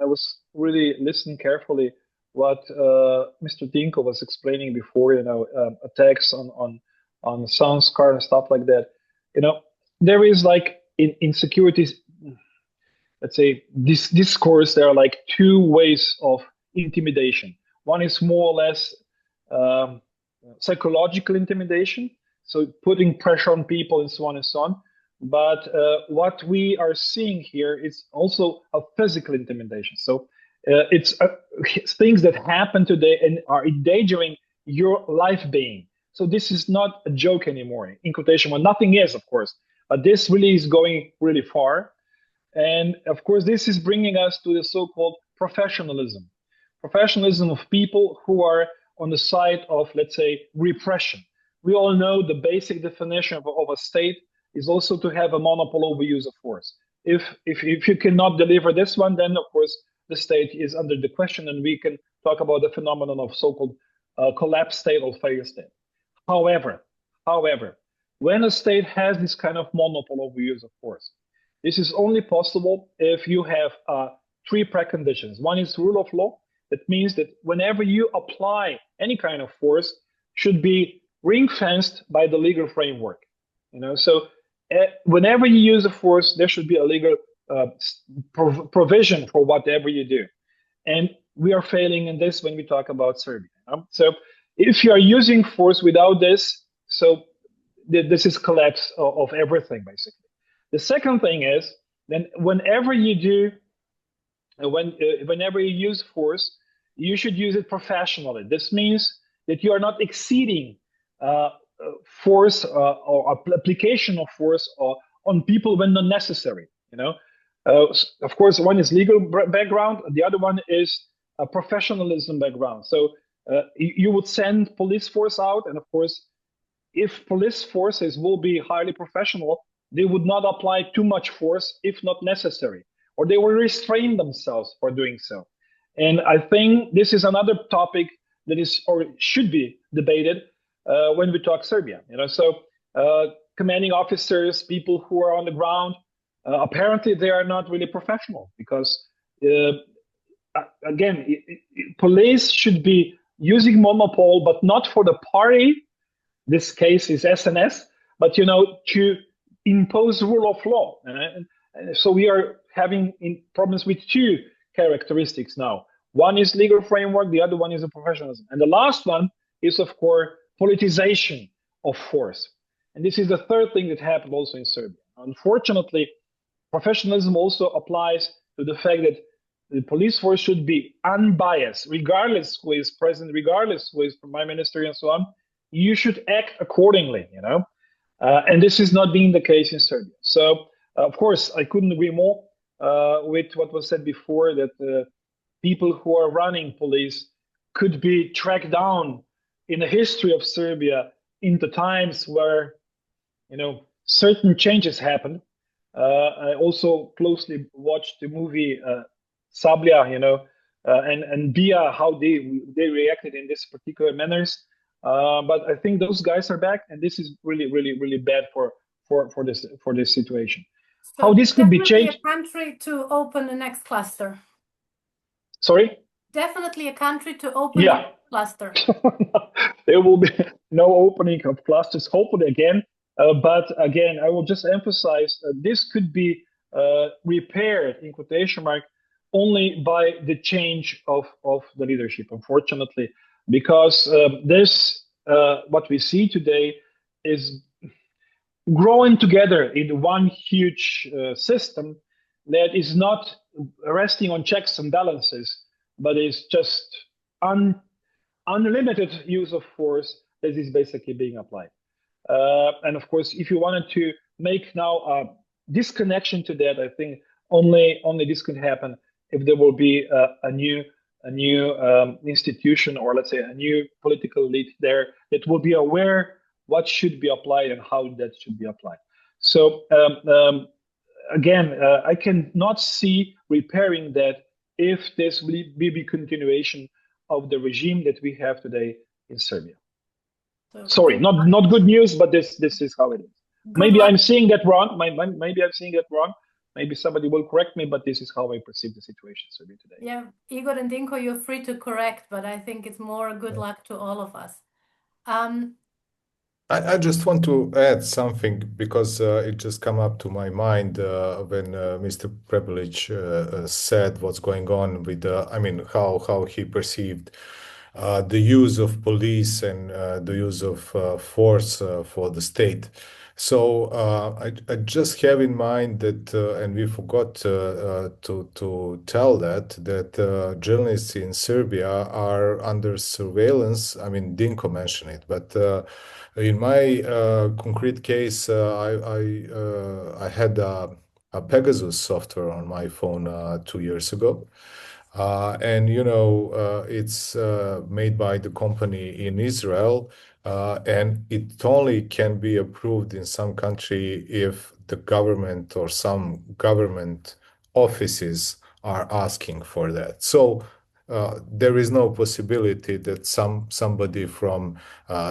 I was really listening carefully what Mr. Dinko was explaining before, attacks on Sun's car and stuff like that. There is like in securities, let's say this discourse, there are like two ways of intimidation. One is more or less psychological intimidation, so putting pressure on people and so on and so on. But what we are seeing here is also a physical intimidation. So it's things that happen today and are endangering your life being. So this is not a joke anymore. In quotation, well, nothing is, of course, but this really is going really far. And of course, this is bringing us to the so-called professionalism. Professionalism of people who are on the side of, let's say, repression. We all know the basic definition of a state is also to have a monopoly over use of force. If you cannot deliver this one, then of course the state is under the question, and we can talk about the phenomenon of so-called collapse state or failure state. However, when a state has this kind of monopoly over use of force, this is only possible if you have three preconditions. One is rule of law. That means that whenever you apply any kind of force, should be ring-fenced by the legal framework. So whenever you use a force, there should be a legal provision for whatever you do. And we are failing in this when we talk about Serbia. So if you are using force without this, so this is collapse of everything, basically. The second thing is, then whenever you use force, you should use it professionally. This means that you are not exceeding force or application of force on people when not necessary. Of course, one is legal background, the other one is a professionalism background. So you would send police force out, and of course, if police forces will be highly professional, they would not apply too much force if not necessary, or they will restrain themselves for doing so. And I think this is another topic that is or should be debated when we talk Serbia. So commanding officers, people who are on the ground, apparently they are not really professional, because again, police should be using monopole, but not for the party. This case is SNS, but to impose rule of law. And so we are having problems with two characteristics now. One is legal framework, the other one is a professionalism. And the last one is, of course, politicization of force. And this is the third thing that happened also in Serbia. Unfortunately, professionalism also applies to the fact that the police force should be unbiased, regardless who is president, regardless who is prime minister, and so on. You should act accordingly, and this is not being the case in Serbia. So, of course, I couldn't agree more with what was said before, that people who are running police could be tracked down in the history of Serbia into times where, certain changes happened. I also closely watched the movie Sablja, and Bia, how they reacted in this particular manners. But I think those guys are back, and this is really, really, really bad for this situation. So how this could be changed? A country to open the next cluster. Sorry? Definitely a country to open the cluster. There will be no opening of clusters, hopefully again. But again, I will just emphasize this could be repaired, in quotation mark, only by the change of the leadership, unfortunately, because what we see today is growing together in one huge system that is not resting on checks and balances, but is just unlimited use of force that is basically being applied. And of course, if you wanted to make now a disconnection to that, I think only this could happen if there will be a new institution, or let's say a new political elite there that will be aware what should be applied and how that should be applied. So again, I cannot see repairing that if this will be continuation of the regime that we have today in Serbia. So, sorry, not good news, but this is how it is. Maybe I'm seeing that wrong. Maybe I'm seeing that wrong. Maybe somebody will correct me, but this is how I perceive the situation in Serbia today. Yeah, Igor and Dinko, you're free to correct, but I think it's more good luck to all of us. I just want to add something, because it just come up to my mind when Mr. Prebilič said what's going on with, how he perceived the use of police and the use of force for the state. So I just have in mind that, and we forgot to tell that journalists in Serbia are under surveillance. I mean, Dinko mentioned it, but in my concrete case, I had a Pegasus software on my phone 2 years ago. And it's made by the company in Israel, and it only can be approved in some country if the government or some government offices are asking for that. So there is no possibility that somebody from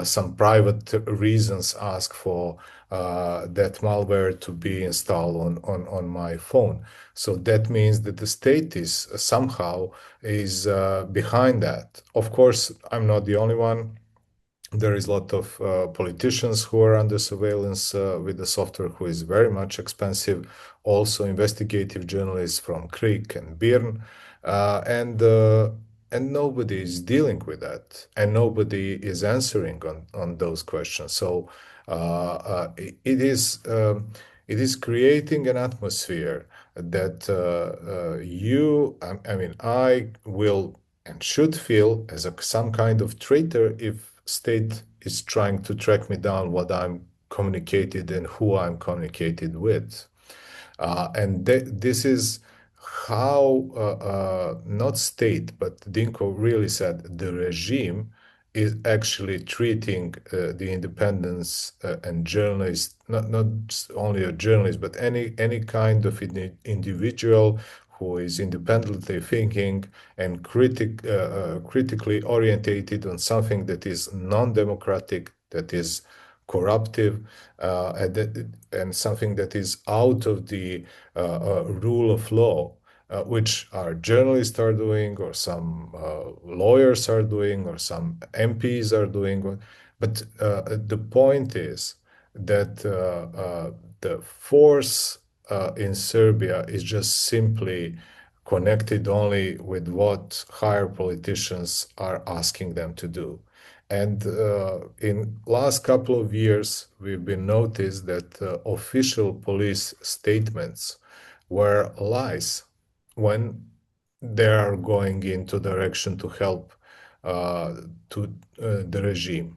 some private reasons ask for that malware to be installed on my phone. So that means that the state is somehow behind that. Of course, I'm not the only one. There is a lot of politicians who are under surveillance with the software, who is very much expensive. Also, investigative journalists from Krik and Birn, and nobody is dealing with that, and nobody is answering on those questions. So it is creating an atmosphere that I will and should feel as some kind of traitor if state is trying to track me down what I'm communicated and who I'm communicated with. And this is how, not state, but Dinko really said the regime is actually treating the independence and journalists, not only a journalist, but any kind of individual who is independently thinking and critically orientated on something that is non-democratic, that is corruptive, and something that is out of the rule of law, which our journalists are doing, or some lawyers are doing, or some MPs are doing. But the point is that the force in Serbia is just simply connected only with what higher politicians are asking them to do. And in last couple of years, we've been noticed that official police statements were lies when they are going into direction to help to the regime.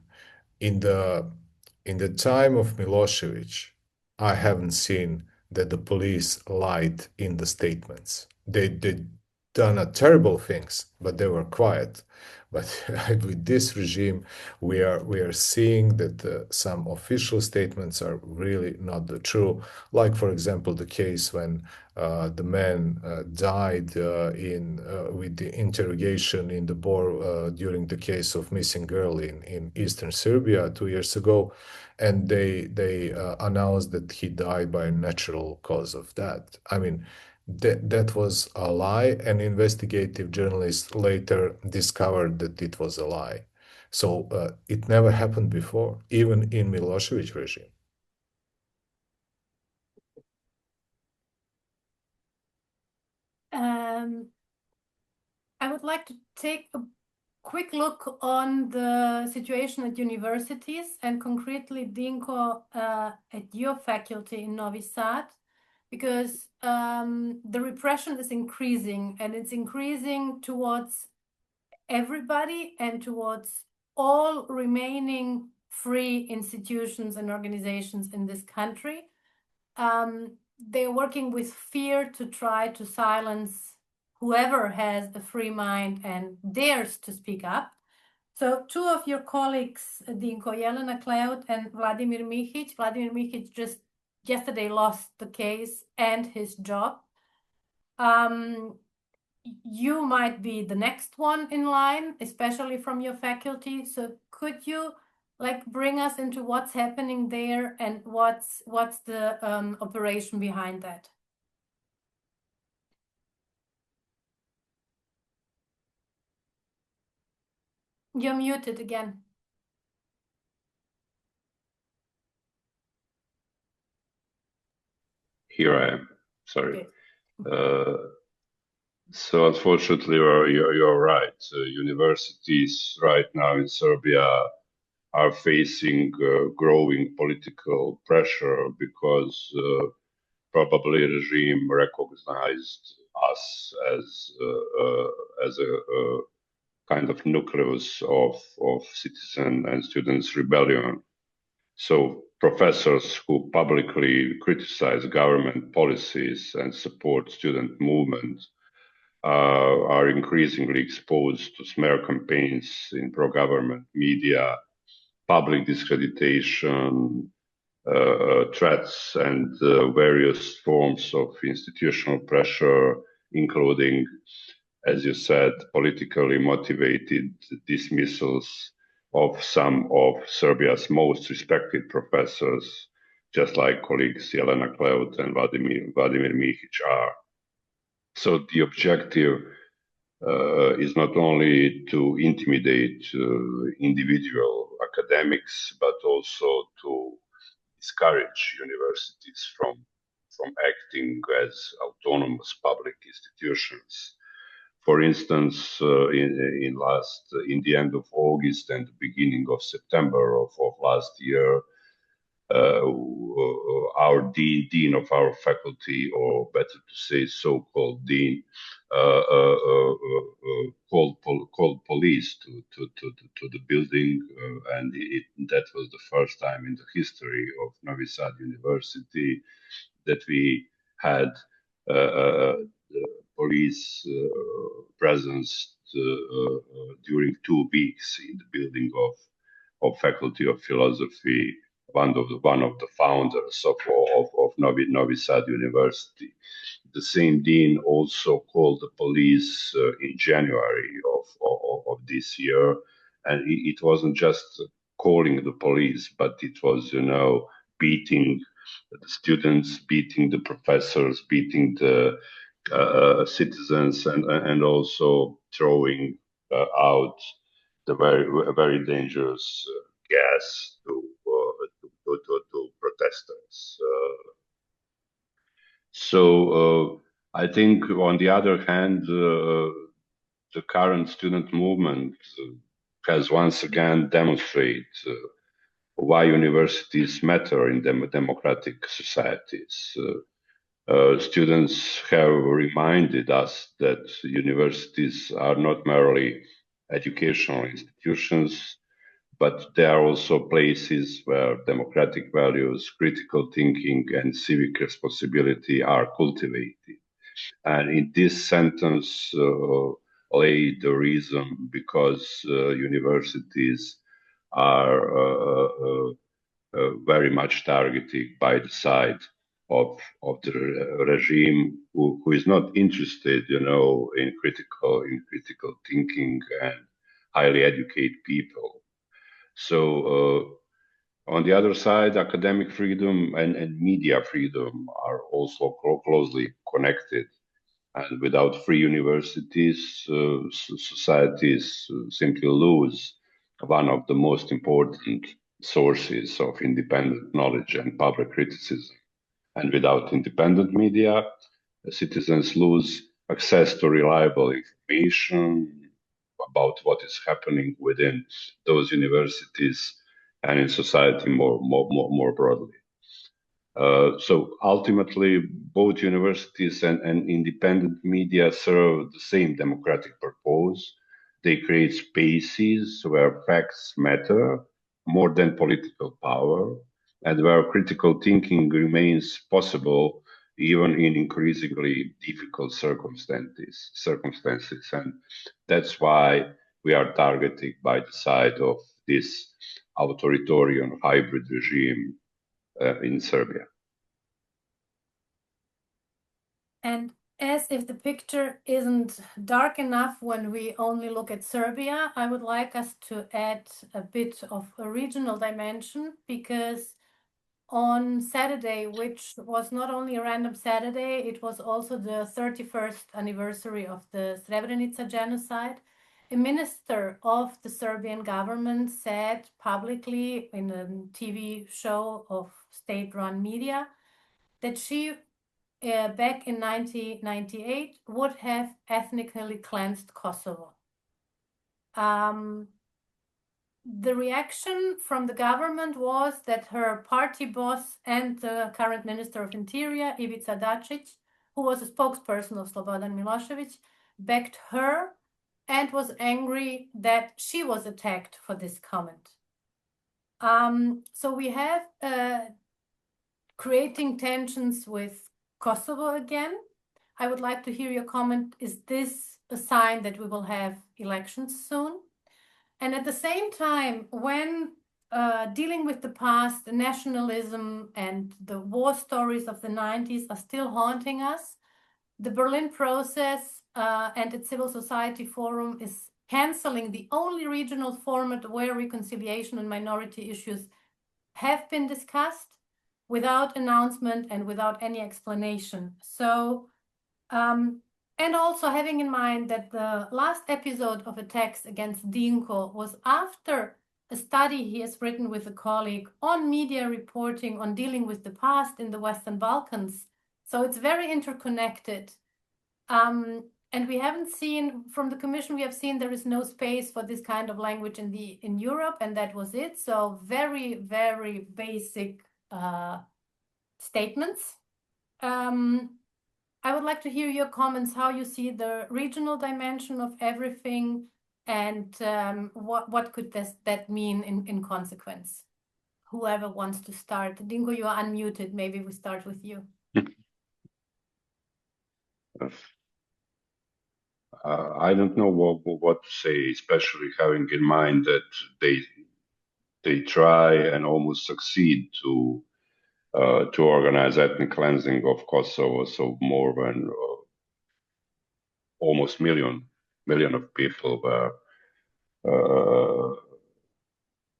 In the time of Milosevic, I haven't seen that the police lied in the statements. They done terrible things, but they were quiet. But with this regime, we are seeing that some official statements are really not the true. Like, for example, the case when the man died with the interrogation in the Bor during the case of missing girl in eastern Serbia 2 years ago, and they announced that he died by a natural cause of death. I mean, that was a lie, and investigative journalists later discovered that it was a lie. So it never happened before, even in Milosevic regime. I would like to take a quick look on the situation at universities, and concretely, Dinko, at your faculty in Novi Sad, because the repression is increasing, and it's increasing towards everybody and towards all remaining free institutions and organizations in this country. They're working with fear to try to silence whoever has a free mind and dares to speak up. So two of your colleagues, Dinko, Jelena Kleut and Vladimir Mihic. Vladimir Mihic just yesterday lost the case and his job. You might be the next one in line, especially from your faculty. So could you bring us into what's happening there and what's the operation behind that? You're muted again. Here I am. Sorry. So unfortunately, you're right. Universities right now in Serbia are facing growing political pressure because probably the regime recognized us as a kind of nucleus of citizen and students' rebellion. So professors who publicly criticize government policies and support student movement are increasingly exposed to smear campaigns in pro-government media, public discreditation, threats, and various forms of institutional pressure, including, as you said, politically motivated dismissals of some of Serbia's most respected professors, just like colleagues Jelena Kleut and Vladimir Mihic are. So the objective is not only to intimidate individual academics, but also to discourage universities from acting as autonomous public institutions. For instance, in the end of August and the beginning of September of last year, our dean of our faculty, or better to say, so-called dean, called police to the building, and that was the first time in the history of Novi Sad University that we had police presence during 2 weeks in the building of Faculty of Philosophy, one of the founders of Novi Sad University. The same dean also called the police in January of this year, and it wasn't just calling the police, but it was, beating the students, beating the professors, beating the citizens, and also throwing out the very dangerous gas to protesters. So I think, on the other hand, the current student movement has once again demonstrated why universities matter in democratic societies. Students have reminded us that universities are not merely educational institutions, but they are also places where democratic values, critical thinking, and civic responsibility are cultivated. And in this sentence lay the reason because universities are very much targeted by the side of the regime, who is not interested, in critical thinking and highly educated people. So on the other side, academic freedom and media freedom are also closely connected. And without free universities, societies simply lose one of the most important sources of independent knowledge and public criticism. And without independent media, citizens lose access to reliable information about what is happening within those universities and in society more broadly. So ultimately, both universities and independent media serve the same democratic purpose. They create spaces where facts matter more than political power, and where critical thinking remains possible even in increasingly difficult circumstances. And that's why we are targeted by the side of this authoritarian hybrid regime in Serbia. And as if the picture isn't dark enough when we only look at Serbia, I would like us to add a bit of a regional dimension, because on Saturday, which was not only a random Saturday, it was also the 31st anniversary of the Srebrenica genocide, a minister of the Serbian government said publicly in a TV show of state-run media that she, back in 1998, would have ethnically cleansed Kosovo. the reaction from the government was that her party boss and the current Minister of Interior, Ivica Dačić, who was a spokesperson of Slobodan Milošević, backed her and was angry that she was attacked for this comment. So we have creating tensions with Kosovo again. I would like to hear your comment. Is this a sign that we will have elections soon? And at the same time, when dealing with the past, the nationalism and the war stories of the 90s are still haunting us, the Berlin process and its civil society forum is canceling the only regional format where reconciliation and minority issues have been discussed without announcement and without any explanation. So, and also having in mind that the last episode of attacks against Dinko was after a study he has written with a colleague on media reporting on dealing with the past in the Western Balkans. So it's very interconnected. And we haven't seen, from the Commission, we have seen there is no space for this kind of language in Europe, and that was it. So very, very basic statements. I would like to hear your comments, how you see the regional dimension of everything, and what could that mean in consequence? Whoever wants to start. Dinko, you are unmuted. Maybe we start with you. I don't know what to say, especially having in mind that they try and almost succeed to organize ethnic cleansing of Kosovo, so more than almost million of people were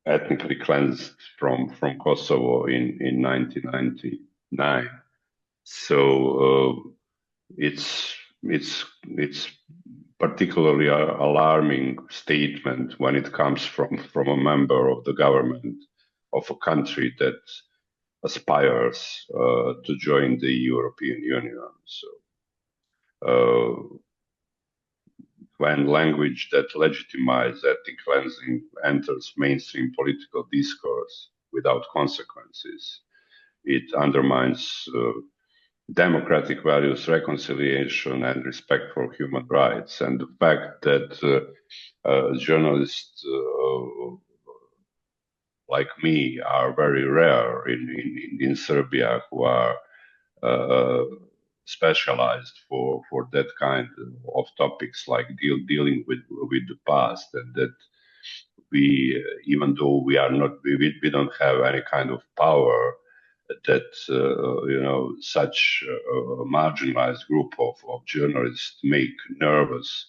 ethnically cleansed from Kosovo in 1999. So it's particularly an alarming statement when it comes from a member of the government of a country that aspires to join the European Union. So when language that legitimizes ethnic cleansing enters mainstream political discourse without consequences, it undermines democratic values, reconciliation, and respect for human rights. And the fact that journalists like me are very rare in Serbia, who are specialized for that kind of topics, like dealing with the past, and that we, even though we are not, we don't have any kind of power, that such a marginalized group of journalists make nervous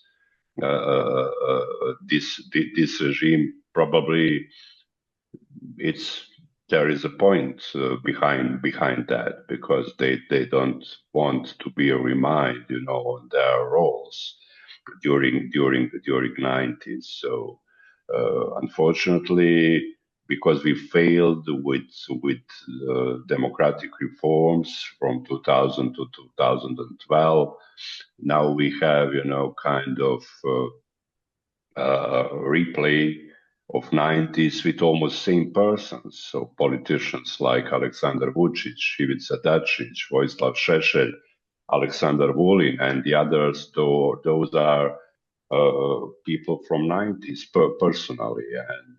this regime. Probably there is a point behind that, because they don't want to be reminded, on their roles during 90s. So unfortunately, because we failed with democratic reforms from 2000 to 2012, now we have kind of replay of 90s with almost same persons. So politicians like Aleksandar Vučić, Ivica Dačić, Vojislav Šešelj, Aleksandar Vulin, and the others. Those are people from 90s personally, and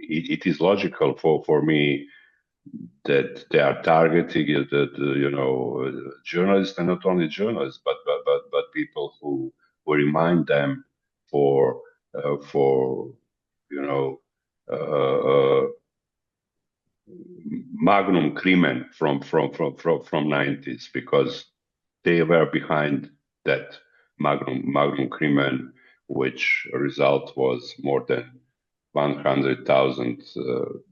it is logical for me that they are targeting journalists, and not only journalists, but people who remind them for magnum crimen from 90s, because they were behind that magnum crimen, which result was more than 100,000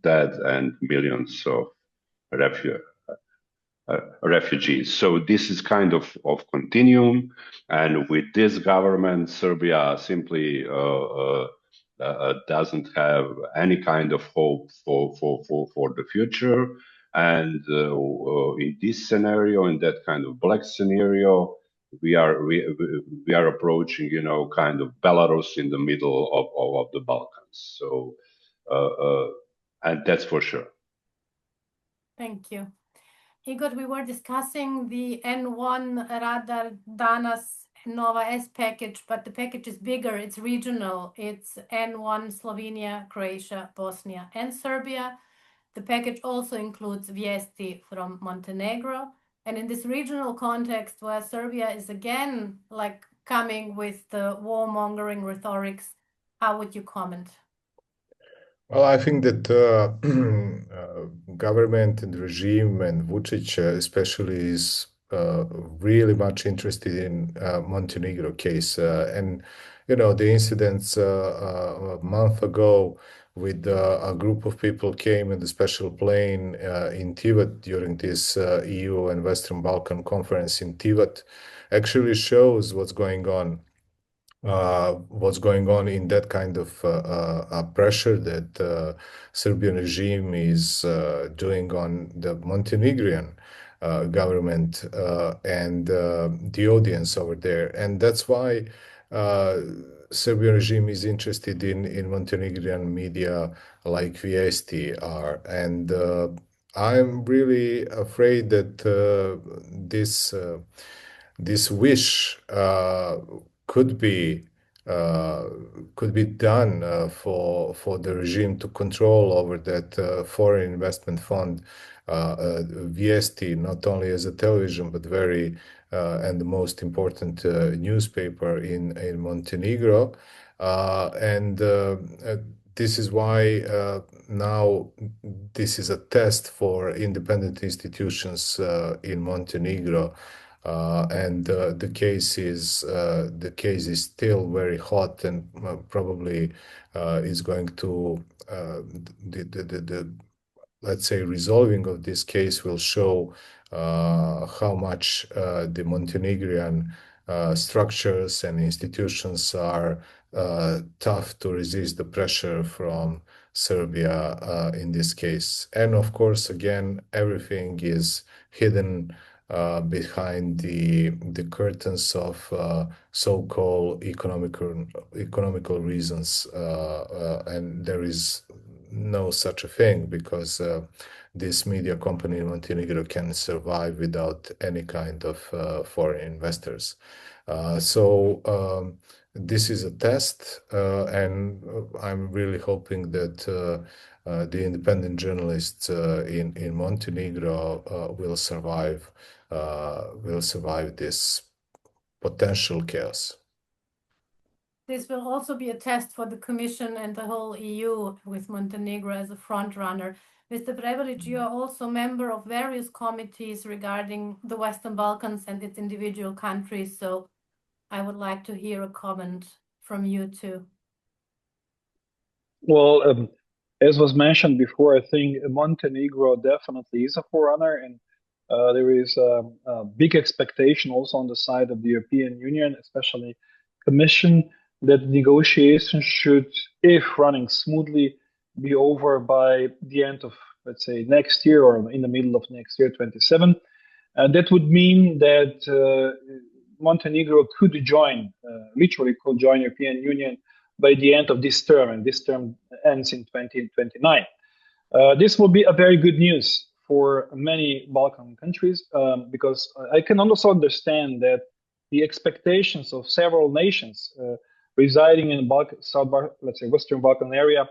dead and millions of refugees. So this is kind of continuum, and with this government, Serbia simply doesn't have any kind of hope for the future. And in this scenario, in that kind of black scenario, we are approaching, kind of Belarus in the middle of the Balkans. So, and that's for sure. Thank you. Igor, we were discussing the N1 Radar Danas Nova S package, but the package is bigger, it's regional. It's N1 Slovenia, Croatia, Bosnia, and Serbia. The package also includes Viesti from Montenegro. And in this regional context where Serbia is again like coming with the warmongering rhetorics, how would you comment? Well, I think that government and regime and Vučić especially is really much interested in Montenegro case. And, the incidents a month ago with a group of people came in the special plane in Tivat during this EU and Western Balkan conference in Tivat actually shows what's going on in that kind of pressure that Serbian regime is doing on the Montenegrin government and the audience over there. And that's why Serbian regime is interested in Montenegrin media like Viesti are. And I'm really afraid that this wish could be done for the regime to control over that foreign investment fund, Viesti, not only as a television but very and the most important newspaper in Montenegro, and this is why now this is a test for independent institutions in Montenegro. And the case is still very hot, and probably is going to let's say resolving of this case will show how much the Montenegrin structures and institutions are tough to resist the pressure from Serbia in this case. And of course, again, everything is hidden behind the curtains of so-called economical reasons, and there is no such a thing because this media company in Montenegro can survive without any kind of foreign investors. So this is a test, and I'm really hoping that the independent journalists in Montenegro will survive this potential chaos. This will also be a test for the Commission and the whole EU with Montenegro as a front runner. Mr. Prebilič, you are also member of various committees regarding the Western Balkans and its individual countries, so I would like to hear a comment from you too. Well, as was mentioned before, I think Montenegro definitely is a forerunner, and there is a big expectation also on the side of the European Union, especially Commission, that negotiations should, if running smoothly, be over by the end of, let's say, next year or in the middle of next year, 27. And that would mean that Montenegro could join, literally could join European Union by the end of this term, and this term ends in 2029. This will be a very good news for many Balkan countries, because I can also understand that the expectations of several nations residing in let's say Western Balkan area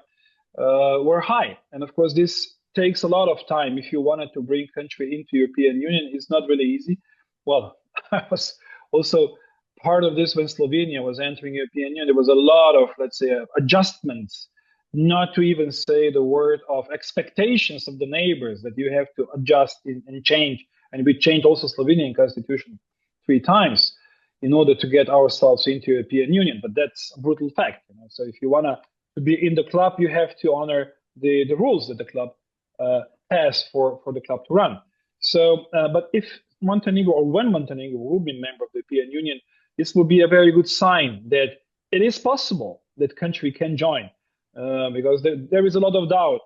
were high. And of course, this takes a lot of time. If you wanted to bring country into European Union, it's not really easy. Well, I was also part of this when Slovenia was entering European Union. There was a lot of, let's say, adjustments, not to even say the word of expectations of the neighbors that you have to adjust and change. And we changed also Slovenian constitution 3 times in order to get ourselves into European Union. But that's a brutal fact. So if you want to be in the club, you have to honor the rules that the club has for the club to run. So, but if Montenegro, or when Montenegro will be a member of the European Union, this will be a very good sign that it is possible that country can join, because there is a lot of doubt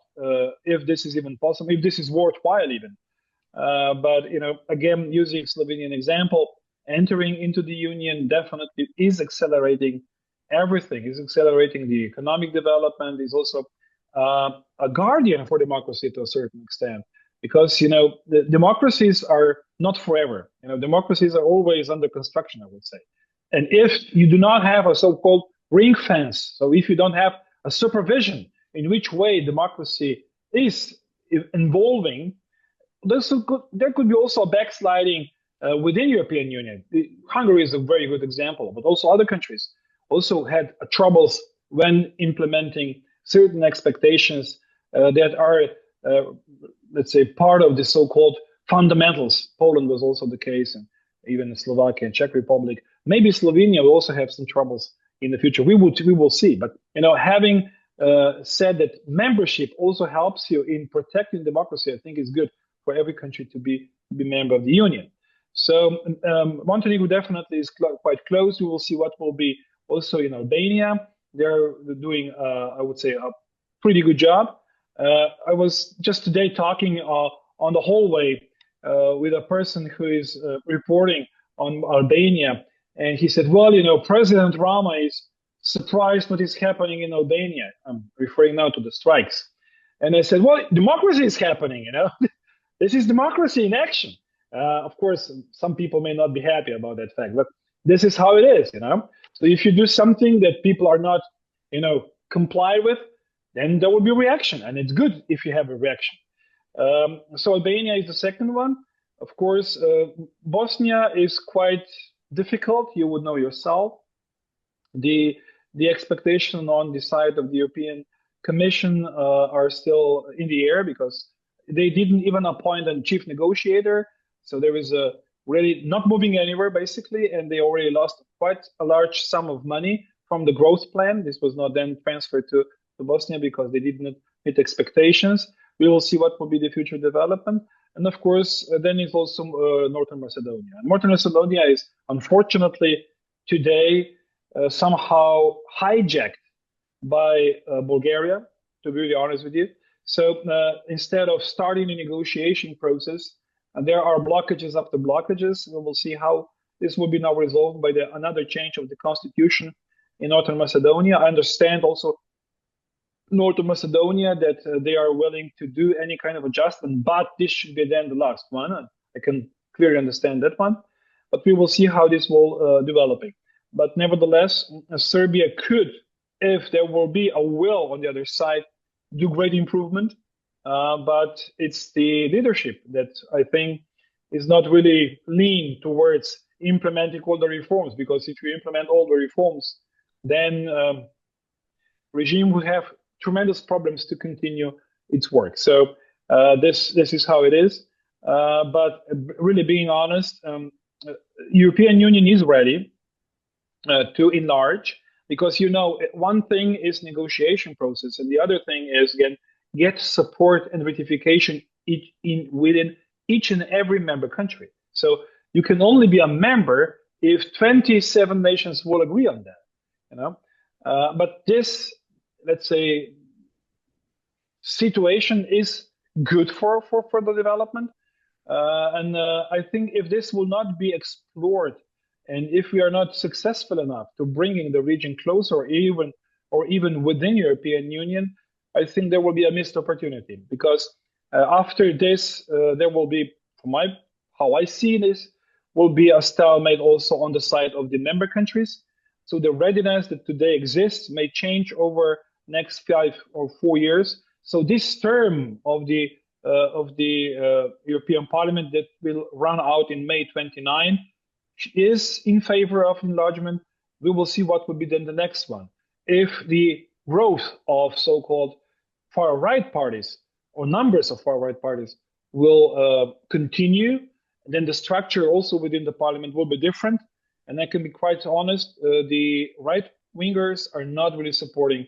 if this is even possible, if this is worthwhile even. But again, using Slovenian example, entering into the Union definitely is accelerating everything, is accelerating the economic development, is also a guardian for democracy to a certain extent. Because, the democracies are not forever. Democracies are always under construction, I would say. And if you do not have a so-called ring fence, so if you don't have a supervision in which way democracy is evolving, there could be also a backsliding within European Union. Hungary is a very good example, but also other countries also had troubles when implementing certain expectations that are, let's say, part of the so-called fundamentals. Poland was also the case, and even Slovakia and Czech Republic. Maybe Slovenia will also have some troubles in the future. We will see. But having said that, membership also helps you in protecting democracy, I think is good for every country to be member of the Union. So Montenegro definitely is quite close. We will see what will be also in Albania. They're doing, I would say, a pretty good job. I was just today talking on the hallway with a person who is reporting on Albania, and he said, well, President Rama is surprised what is happening in Albania. I'm referring now to the strikes. And I said, well, democracy is happening, This is democracy in action. Of course, some people may not be happy about that fact, but this is how it is, So if you do something that people are not, comply with, then there will be a reaction, and it's good if you have a reaction. So Albania is the second one. Of course, Bosnia is quite difficult. You would know yourself. The expectation on the side of the European Commission are still in the air because they didn't even appoint a chief negotiator. So there is really not moving anywhere, basically, and they already lost quite a large sum of money from the growth plan. This was not then transferred to Bosnia because they didn't meet expectations. We will see what will be the future development. And of course, then is also Northern Macedonia. Northern Macedonia is unfortunately today somehow hijacked by Bulgaria, to be really honest with you. So instead of starting a negotiation process, there are blockages after blockages. We will see how this will be now resolved by another change of the constitution in Northern Macedonia. I understand also Northern Macedonia that they are willing to do any kind of adjustment, but this should be then the last one. I can clearly understand that one, but we will see how this will developing. But nevertheless, Serbia could, if there will be a will on the other side, do great improvement. But it's the leadership that I think is not really lean towards implementing all the reforms, because if you implement all the reforms, then regime will have tremendous problems to continue its work. So this is how it is. But really being honest, European Union is ready to enlarge, because one thing is negotiation process, and the other thing is again get support and ratification within each and every member country. So you can only be a member if 27 nations will agree on that. But this, let's say, situation is good for the development, and I think if this will not be explored, and if we are not successful enough to bringing the region closer, or even within European Union, I think there will be a missed opportunity, because after this, there will be, how I see this, will be a stalemate also on the side of the member countries. So the readiness that today exists may change over next 5 or 4 years. So this term of the European Parliament that will run out in May 29 is in favor of enlargement. We will see what will be then the next one. If the growth of so-called far-right parties or numbers of far-right parties will continue, then the structure also within the parliament will be different. And I can be quite honest, the right-wingers are not really supporting.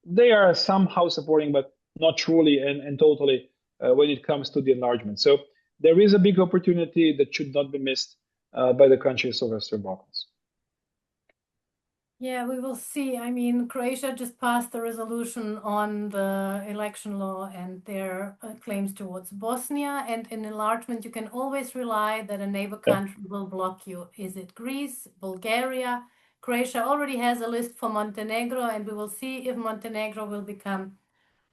They are somehow supporting, but not truly and totally when it comes to the enlargement. So there is a big opportunity that should not be missed by the countries of Western Balkans. Yeah, we will see. I mean, Croatia just passed a resolution on the election law and their claims towards Bosnia. And in enlargement, you can always rely that a neighbor country will block you. Is it Greece, Bulgaria? Croatia already has a list for Montenegro, and we will see if Montenegro will become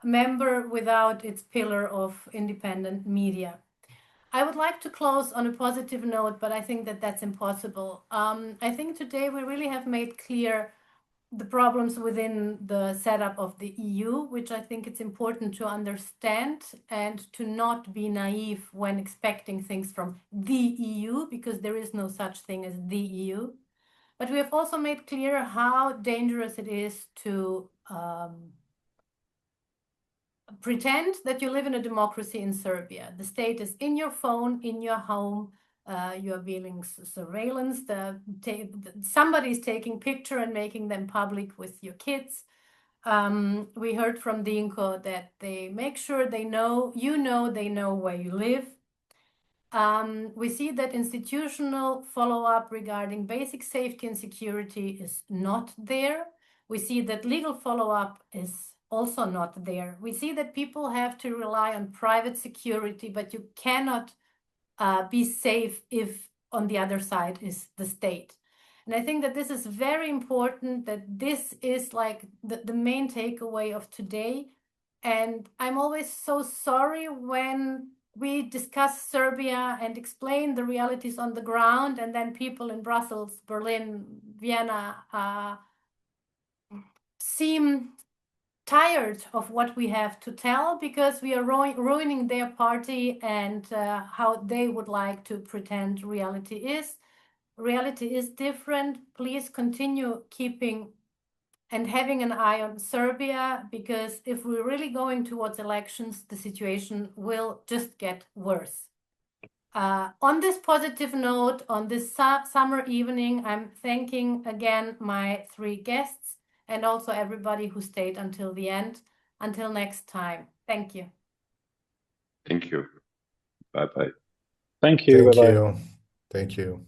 a member without its pillar of independent media. I would like to close on a positive note, but I think that that's impossible. I think today we really have made clear the problems within the setup of the EU, which I think it's important to understand and to not be naive when expecting things from the EU, because there is no such thing as the EU. But we have also made clear how dangerous it is to pretend that you live in a democracy in Serbia. The state is in your phone, in your home. You are feeling surveillance. Somebody's taking picture and making them public with your kids. We heard from Dinko that they make sure they know where you live. We see that institutional follow-up regarding basic safety and security is not there. We see that legal follow-up is also not there. We see that people have to rely on private security, but you cannot be safe if on the other side is the state. And I think that this is very important, that this is like the main takeaway of today. And I'm always so sorry when we discuss Serbia and explain the realities on the ground, and then people in Brussels, Berlin, Vienna seem tired of what we have to tell, because we are ruining their party and how they would like to pretend reality is. Reality is different. Please continue keeping and having an eye on Serbia, because if we're really going towards elections, the situation will just get worse. On this positive note, on this summer evening, I'm thanking again my 3 guests and also everybody who stayed until the end. Until next time. Thank you. Thank you. Bye-bye. Thank you. Thank Bye-bye. you. Thank you.